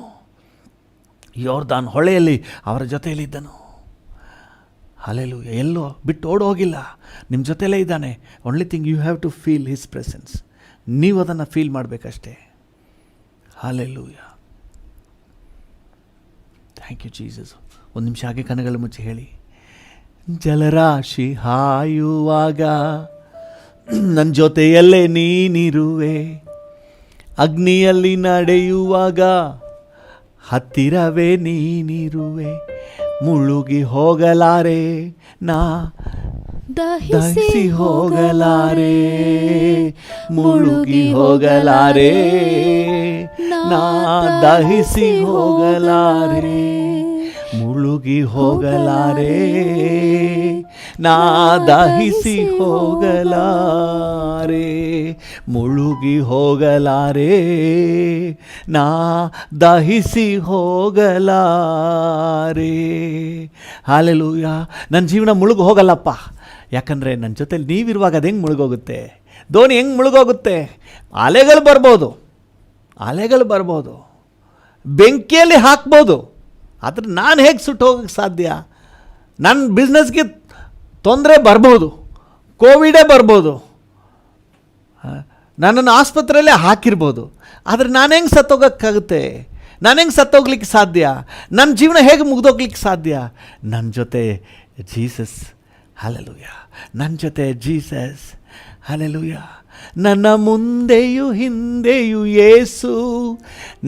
ಯೋರ್ದಾನ್ ಹೊಳೆಯಲ್ಲಿ ಅವರ ಜೊತೆಯಲ್ಲಿದ್ದನು. ಹಲ್ಲೆಲೂಯ. ಎಲ್ಲೋ ಬಿಟ್ಟು ಓಡೋಗಿಲ್ಲ, ನಿಮ್ಮ ಜೊತೆಯಲ್ಲೇ ಇದ್ದಾನೆ. Only thing you have to feel his presence. ನೀವು ಅದನ್ನು ಫೀಲ್ ಮಾಡಬೇಕಷ್ಟೇ. ಹಲ್ಲೆಲೂಯ. Thank you Jesus. ಒಂದು ನಿಮಿಷ ಹಾಗೆ ಕಣ್ಣುಗಳು ಮುಚ್ಚಿ ಹೇಳಿ, ಜಲರಾಶಿ ಹಾಯುವಾಗ ನನ್ನ ಜೊತೆಯಲ್ಲೇ ನೀನಿರುವೆ, ಅಗ್ನಿಯಲ್ಲಿ ನಡೆಯುವಾಗ ಹತ್ತಿರವೇ ನೀನಿರುವೆ, ಮುಳುಗಿ ಹೋಗಲಾರೆ ನಾ ದಹಿಸಿ ಹೋಗಲಾರೆ, ಮುಳುಗಿ ಹೋಗಲಾರೆ ನಾ ದಹಿಸಿ ಹೋಗಲಾರೆ, ಮುಳುಗಿ ಮುಳುಗಿ ಹೋಗಲಾರೆ, ನಾ ದಹಿಸಿ ಹೋಗಲಾರೆ, ಮುಳುಗಿ ಹೋಗಲಾರೆ, ನಾ ದಹಿಸಿ ಹೋಗಲಾರೆ. ಹಾಲೆಲೂಯಾ. ನನ್ನ ಜೀವನ ಮುಳುಗಿ ಹೋಗಲ್ಲಪ್ಪ, ಯಾಕಂದರೆ ನನ್ನ ಜೊತೆಲಿ ನೀವಿರುವಾಗ ಅದು ಹೆಂಗೆ ಮುಳುಗೋಗುತ್ತೆ? ದೋಣಿ ಹೆಂಗೆ ಮುಳುಗೋಗುತ್ತೆ? ಅಲೆಗಳು ಬರ್ಬೋದು, ಬೆಂಕಿಯಲ್ಲಿ ಹಾಕ್ಬೋದು, ಆದರೆ ನಾನು ಹೇಗೆ ಸುಟ್ಟು ಹೋಗೋಕ್ಕೆ ಸಾಧ್ಯ? ನನ್ನ ಬಿಸ್ನೆಸ್ಗೆ ತೊಂದರೆ ಬರ್ಬೋದು, ಕೋವಿಡೇ ಬರ್ಬೋದು, ನನ್ನನ್ನು ಆಸ್ಪತ್ರೆಯಲ್ಲೇ ಹಾಕಿರ್ಬೋದು, ಆದರೆ ನಾನು ಹೆಂಗೆ ಸತ್ತೋಗೋಕ್ಕಾಗುತ್ತೆ? ನಾನು ಹೆಂಗೆ ಸತ್ತೋಗ್ಲಿಕ್ಕೆ ಸಾಧ್ಯ? ನನ್ನ ಜೀವನ ಹೇಗೆ ಮುಗಿದೋಗ್ಲಿಕ್ಕೆ ಸಾಧ್ಯ? ನನ್ನ ಜೊತೆ ಜೀಸಸ್. ಹಲ್ಲೆಲೂಯಾ. ನನ್ನ ಜೊತೆ ಜೀಸಸ್. ಹಲ್ಲೆಲೂಯಾ. ನನ್ನ ಮುಂದೆಯೂ ಹಿಂದೆಯೂ ಯೇಸು,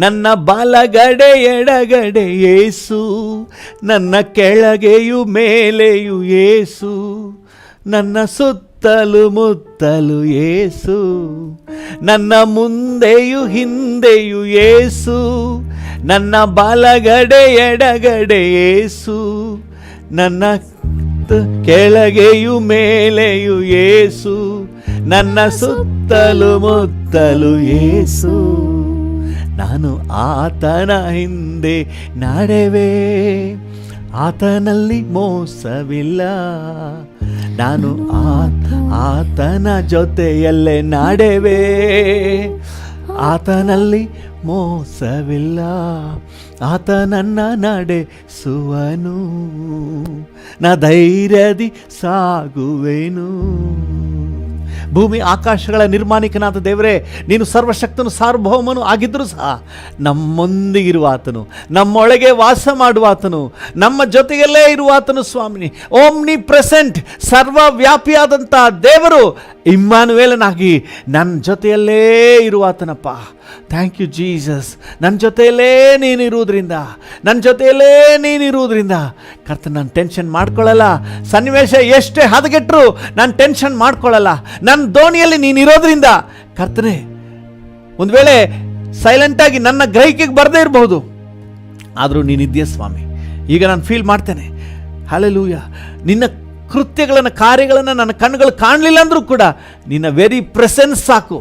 ನನ್ನ ಬಲಗಡೆ ಎಡಗಡೆ ಯೇಸು, ನನ್ನ ಕೆಳಗೆಯೂ ಮೇಲೆಯೂ ಯೇಸು, ನನ್ನ ಸುತ್ತಲೂ ಮುತ್ತಲು ಯೇಸು, ನನ್ನ ಮುಂದೆಯೂ ಹಿಂದೆಯೂ ಯೇಸು, ನನ್ನ ಬಲಗಡೆ ಎಡಗಡೆ ಯೇಸು, ನನ್ನ ಕೆಳಗೆಯೂ ಮೇಲೆಯೂ ಯೇಸು, ನನ್ನ ಸುತ್ತಲೂ ಮುತ್ತಲು ಯೇಸು. ನಾನು ಆತನ ಹಿಂದೆ ನಡೆವೆ, ಆತನಲ್ಲಿ ಮೋಸವಿಲ್ಲ, ನಾನು ಆತನ ಜೊತೆಯಲ್ಲೇ ನಡೆವೆ, ಆತನಲ್ಲಿ ಮೋಸವಿಲ್ಲ, ಆತ ನನ್ನ ನಡೆಸುವನು, ನಾ ಧೈರ್ಯದಿ ಸಾಗುವೆನು. ಭೂಮಿ ಆಕಾಶಗಳ ನಿರ್ಮಾಣಿಕನಾದ ದೇವರೇ, ನೀನು ಸರ್ವಶಕ್ತನು ಸಾರ್ವಭೌಮನು ಆಗಿದ್ದರೂ ಸಹ ನಮ್ಮೊಂದಿಗಿರುವ ಆತನು, ನಮ್ಮೊಳಗೆ ವಾಸ ಮಾಡುವ ಆತನು, ನಮ್ಮ ಜೊತೆಯಲ್ಲೇ ಇರುವ ಆತನು ಸ್ವಾಮಿನಿ. ಓಮ್ನಿ ಪ್ರೆಸೆಂಟ್, ಸರ್ವವ್ಯಾಪಿಯಾದಂಥ ದೇವರು ಇಮ್ಮಾನುವೇಲನಾಗಿ ನನ್ನ ಜೊತೆಯಲ್ಲೇ ಇರುವ ಆತನಪ್ಪ. Thank you Jesus. ನನ್ನ ಜೊತೆಯಲ್ಲೇ ನೀನಿರುವುದರಿಂದ ಕರ್ತನ ನಾನು ಟೆನ್ಷನ್ ಮಾಡ್ಕೊಳ್ಳಲ್ಲ. ಸನ್ನಿವೇಶ ಎಷ್ಟೇ ಹದಗೆಟ್ಟರು ನಾನು ಟೆನ್ಷನ್ ಮಾಡ್ಕೊಳ್ಳಲ್ಲ. ನನ್ನ ದೋಣಿಯಲ್ಲಿ ನೀನಿರೋದ್ರಿಂದ ಕರ್ತನೆ, ಒಂದು ವೇಳೆ ಸೈಲೆಂಟಾಗಿ ನನ್ನ ಗ್ರಹಿಕೆಗೆ ಬರದೇ ಇರಬಹುದು, ಆದರೂ ನೀನಿದ್ಯಾ ಸ್ವಾಮಿ. ಈಗ ನಾನು ಫೀಲ್ ಮಾಡ್ತೇನೆ. ಹಲ್ಲೆಲೂಯಾ. ನಿನ್ನ ಕೃತ್ಯಗಳನ್ನು, ಕಾರ್ಯಗಳನ್ನು ನನ್ನ ಕಣ್ಣುಗಳು ಕಾಣಲಿಲ್ಲ ಅಂದರೂ ಕೂಡ ನಿನ್ನ ವೆರಿ ಪ್ರೆಸೆನ್ಸ್ ಸಾಕು.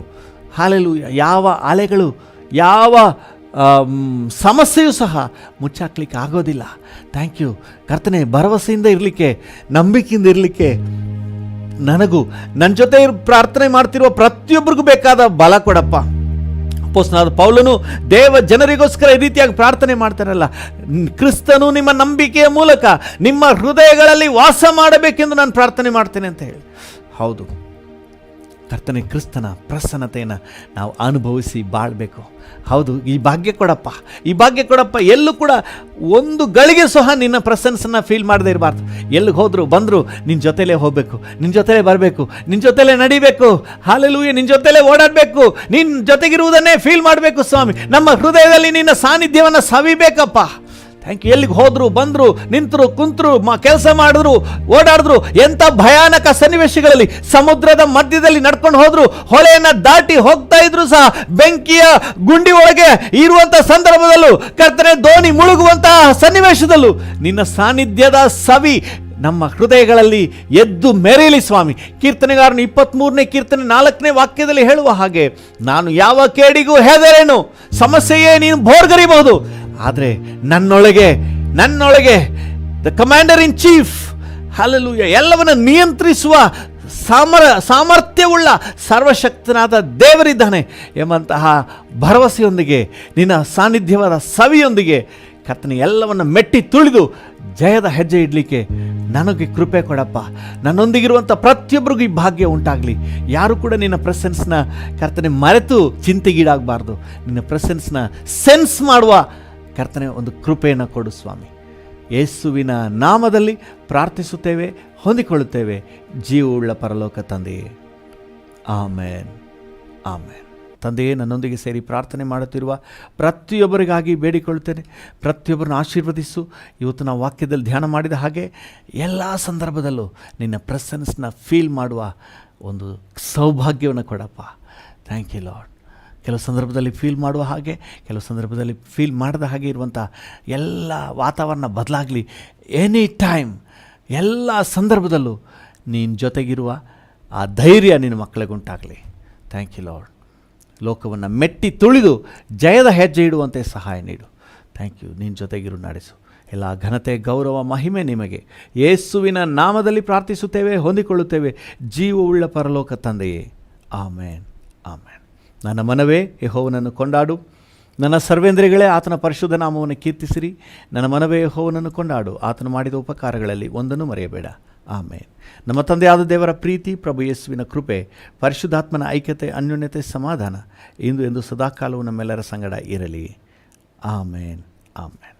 ಹಲ್ಲೆಲೂಯಾ. ಯಾವ ಅಲೆಗಳು, ಯಾವ ಸಮಸ್ಯೆಯೂ ಸಹ ಮುಚ್ಚಾಕ್ಲಿಕ್ಕೆ ಆಗೋದಿಲ್ಲ. ಥ್ಯಾಂಕ್ ಯು ಕರ್ತನೆ. ಭರವಸೆಯಿಂದ ಇರಲಿಕ್ಕೆ, ನಂಬಿಕೆಯಿಂದ ಇರಲಿಕ್ಕೆ ನನಗೂ ನನ್ನ ಜೊತೆ ಪ್ರಾರ್ಥನೆ ಮಾಡ್ತಿರುವ ಪ್ರತಿಯೊಬ್ಬರಿಗೂ ಬೇಕಾದ ಬಲ ಕೊಡಪ್ಪ. ಅಪೊಸ್ತಲನಾದ ಪೌಲನು ದೇವ ಜನರಿಗೋಸ್ಕರ ಈ ರೀತಿಯಾಗಿ ಪ್ರಾರ್ಥನೆ ಮಾಡ್ತಾರಲ್ಲ, ಕ್ರಿಸ್ತನು ನಿಮ್ಮ ನಂಬಿಕೆಯ ಮೂಲಕ ನಿಮ್ಮ ಹೃದಯಗಳಲ್ಲಿ ವಾಸ ಮಾಡಬೇಕೆಂದು ನಾನು ಪ್ರಾರ್ಥನೆ ಮಾಡ್ತೇನೆ ಅಂತ ಹೇಳಿ. ಹೌದು ಕರ್ತನೆ, ಕ್ರಿಸ್ತನ ಪ್ರಸನ್ನತೆಯನ್ನು ನಾವು ಅನುಭವಿಸಿ ಬಾಳಬೇಕು. ಹೌದು, ಈ ಭಾಗ್ಯ ಕೊಡಪ್ಪ. ಎಲ್ಲೂ ಕೂಡ ಒಂದು ಗಳಿಗೆ ಸಹ ನಿನ್ನ ಪ್ರೆಸೆನ್ಸನ್ನು ಫೀಲ್ ಮಾಡದೇ ಇರಬಾರ್ದು. ಎಲ್ಲಿಗೆ ಹೋದ್ರು ಬಂದರು ನಿನ್ನ ಜೊತೆಲೇ ಹೋಗಬೇಕು, ನಿನ್ನ ಜೊತೆಲೇ ಬರಬೇಕು, ನಿನ್ನ ಜೊತೆಲೇ ನಡಿಬೇಕು. ಹಲ್ಲೆಲೂಯಾ. ನಿನ್ನ ಜೊತೆಲೇ ಓಡಾಡಬೇಕು, ನಿನ್ನ ಜೊತೆಗಿರುವುದನ್ನೇ ಫೀಲ್ ಮಾಡಬೇಕು ಸ್ವಾಮಿ. ನಮ್ಮ ಹೃದಯದಲ್ಲಿ ನಿನ್ನ ಸಾನ್ನಿಧ್ಯವನ್ನು ಸವಿಬೇಕಪ್ಪ. Thank you. ಎಲ್ಲಿಗೆ ಹೋದ್ರು ಬಂದರು, ನಿಂತರು ಕುಂತರು, ಕೆಲಸ ಮಾಡಿದ್ರು, ಓಡಾಡಿದ್ರು, ಎಂಥ ಭಯಾನಕ ಸನ್ನಿವೇಶಗಳಲ್ಲಿ ಸಮುದ್ರದ ಮಧ್ಯದಲ್ಲಿ ನಡ್ಕೊಂಡು ಹೋದ್ರು, ಹೊಳೆಯನ್ನು ದಾಟಿ ಹೋಗ್ತಾ ಇದ್ರು ಸಹ ಬೆಂಕಿಯ ಗುಂಡಿ ಒಳಗೆ ಇರುವಂಥ ಸಂದರ್ಭದಲ್ಲೂ, ಕರ್ತನೆ ದೋಣಿ ಮುಳುಗುವಂತಹ ಸನ್ನಿವೇಶದಲ್ಲೂ ನಿನ್ನ ಸಾನ್ನಿಧ್ಯದ ಸವಿ ನಮ್ಮ ಹೃದಯಗಳಲ್ಲಿ ಎದ್ದು ಮೆರೆಯಲಿ ಸ್ವಾಮಿ. ಕೀರ್ತನೆಗಾರನು 23ನೇ ಕೀರ್ತನೆ 4ನೇ ವಾಕ್ಯದಲ್ಲಿ ಹೇಳುವ ಹಾಗೆ, ನಾನು ಯಾವ ಕೇಡಿಗೂ ಹೆದರೇನು, ಸಮಸ್ಯೆಯೇ ನೀನು ಬೋರ್ಗರಿಬಹುದು, ಆದರೆ ನನ್ನೊಳಗೆ the commander in chief, hallelujah, ಎಲ್ಲವನ್ನ ನಿಯಂತ್ರಿಸುವ ಸಾಮರ್ಥ್ಯವುಳ್ಳ ಸರ್ವಶಕ್ತನಾದ ದೇವರಿದ್ದಾನೆ ಎಂಬಂತಹ ಭರವಸೆಯೊಂದಿಗೆ, ನಿನ್ನ ಸಾನ್ನಿಧ್ಯವಾದ ಸವಿಯೊಂದಿಗೆ ಕರ್ತನೆ ಎಲ್ಲವನ್ನು ಮೆಟ್ಟಿ ತುಳಿದು ಜಯದ ಹೆಜ್ಜೆ ಇಡಲಿಕ್ಕೆ ನನಗೆ ಕೃಪೆ ಕೊಡಪ್ಪ. ನನ್ನೊಂದಿಗಿರುವಂಥ ಪ್ರತಿಯೊಬ್ಬರಿಗೂ ಈ ಭಾಗ್ಯ ಉಂಟಾಗಲಿ. ಯಾರು ಕೂಡ ನಿನ್ನ ಪ್ರೆಸೆನ್ಸ್ನ ಕರ್ತನೆ ಮರೆತು ಚಿಂತೆಗೀಡಾಗಬಾರ್ದು. ನಿನ್ನ ಪ್ರೆಸೆನ್ಸ್ನ ಸೆನ್ಸ್ ಮಾಡುವ ಕರ್ತನೆ ಒಂದು ಕೃಪೆಯನ್ನು ಕೊಡು ಸ್ವಾಮಿ. ಯೇಸುವಿನ ನಾಮದಲ್ಲಿ ಪ್ರಾರ್ಥಿಸುತ್ತೇವೆ, ಹೊಂದಿಕೊಳ್ಳುತ್ತೇವೆ ಜೀವವುಳ್ಳ ಪರಲೋಕ ತಂದೆಯೇ. ಆಮೇನ್, ಆಮೇನ್. ತಂದೆಯೇ, ನನ್ನೊಂದಿಗೆ ಸೇರಿ ಪ್ರಾರ್ಥನೆ ಮಾಡುತ್ತಿರುವ ಪ್ರತಿಯೊಬ್ಬರಿಗಾಗಿ ಬೇಡಿಕೊಳ್ಳುತ್ತೇನೆ. ಪ್ರತಿಯೊಬ್ಬರನ್ನು ಆಶೀರ್ವದಿಸು. ಇವತ್ತು ನಾವು ವಾಕ್ಯದಲ್ಲಿ ಧ್ಯಾನ ಮಾಡಿದ ಹಾಗೆ ಎಲ್ಲ ಸಂದರ್ಭದಲ್ಲೂ ನಿನ್ನ ಪ್ರೆಸೆನ್ಸ್ನ ಫೀಲ್ ಮಾಡುವ ಒಂದು ಸೌಭಾಗ್ಯವನ್ನು ಕೊಡಪ್ಪ. Thank you lord. ಕೆಲವು ಸಂದರ್ಭದಲ್ಲಿ ಫೀಲ್ ಮಾಡುವ ಹಾಗೆ, ಕೆಲವು ಸಂದರ್ಭದಲ್ಲಿ ಫೀಲ್ ಮಾಡದ ಹಾಗೆ ಇರುವಂಥ ಎಲ್ಲ ವಾತಾವರಣ ಬದಲಾಗಲಿ. ಎನಿ ಟೈಮ್, ಎಲ್ಲ ಸಂದರ್ಭದಲ್ಲೂ ನೀನು ಜೊತೆಗಿರುವ ಆ ಧೈರ್ಯ ನಿನ್ನ ಮಕ್ಕಳಿಗುಂಟಾಗಲಿ. Thank you lord. ಲೋಕವನ್ನು ಮೆಟ್ಟಿ ತುಳಿದು ಜಯದ ಹೆಜ್ಜೆ ಇಡುವಂತೆ ಸಹಾಯ ನೀಡು. Thank you. ನಿನ್ನ ಜೊತೆಗಿರು, ನಡೆಸು. ಎಲ್ಲ ಘನತೆ, ಗೌರವ, ಮಹಿಮೆ ನಿಮಗೆ ಯೇಸುವಿನ ನಾಮದಲ್ಲಿ ಪ್ರಾರ್ಥಿಸುತ್ತೇವೆ, ಹೊಂದಿಕೊಳ್ಳುತ್ತೇವೆ, ಜೀವವುಳ್ಳ ಪರಲೋಕ ತಂದೆಯೇ. ಆಮೇನ್, ಆಮೇನ್. ನನ್ನ ಮನವೇ ಯೆಹೋವನನ್ನು ಕೊಂಡಾಡು, ನನ್ನ ಸರ್ವೇಂದ್ರಿಯಗಳೇ ಆತನ ಪರಿಶುದ್ಧ ನಾಮವನ್ನು ಕೀರ್ತಿಸಿರಿ. ನನ್ನ ಮನವೇ ಯೆಹೋವನನ್ನು ಕೊಂಡಾಡು, ಆತನು ಮಾಡಿದ ಉಪಕಾರಗಳಲ್ಲಿ ಒಂದನ್ನು ಮರೆಯಬೇಡ. ಆಮೇನ್. ನಮ್ಮ ತಂದೆಯಾದ ದೇವರ ಪ್ರೀತಿ, ಪ್ರಭು ಯೇಸುವಿನ ಕೃಪೆ, ಪರಿಶುದ್ಧಾತ್ಮನ ಐಕ್ಯತೆ, ಅನ್ಯೋನ್ಯತೆ, ಸಮಾಧಾನ ಇಂದು ಎಂದು ಸದಾಕಾಲವೂ ನಮ್ಮೆಲ್ಲರ ಸಂಗಡ ಇರಲಿ. ಆಮೇನ್, ಆಮೇನ್.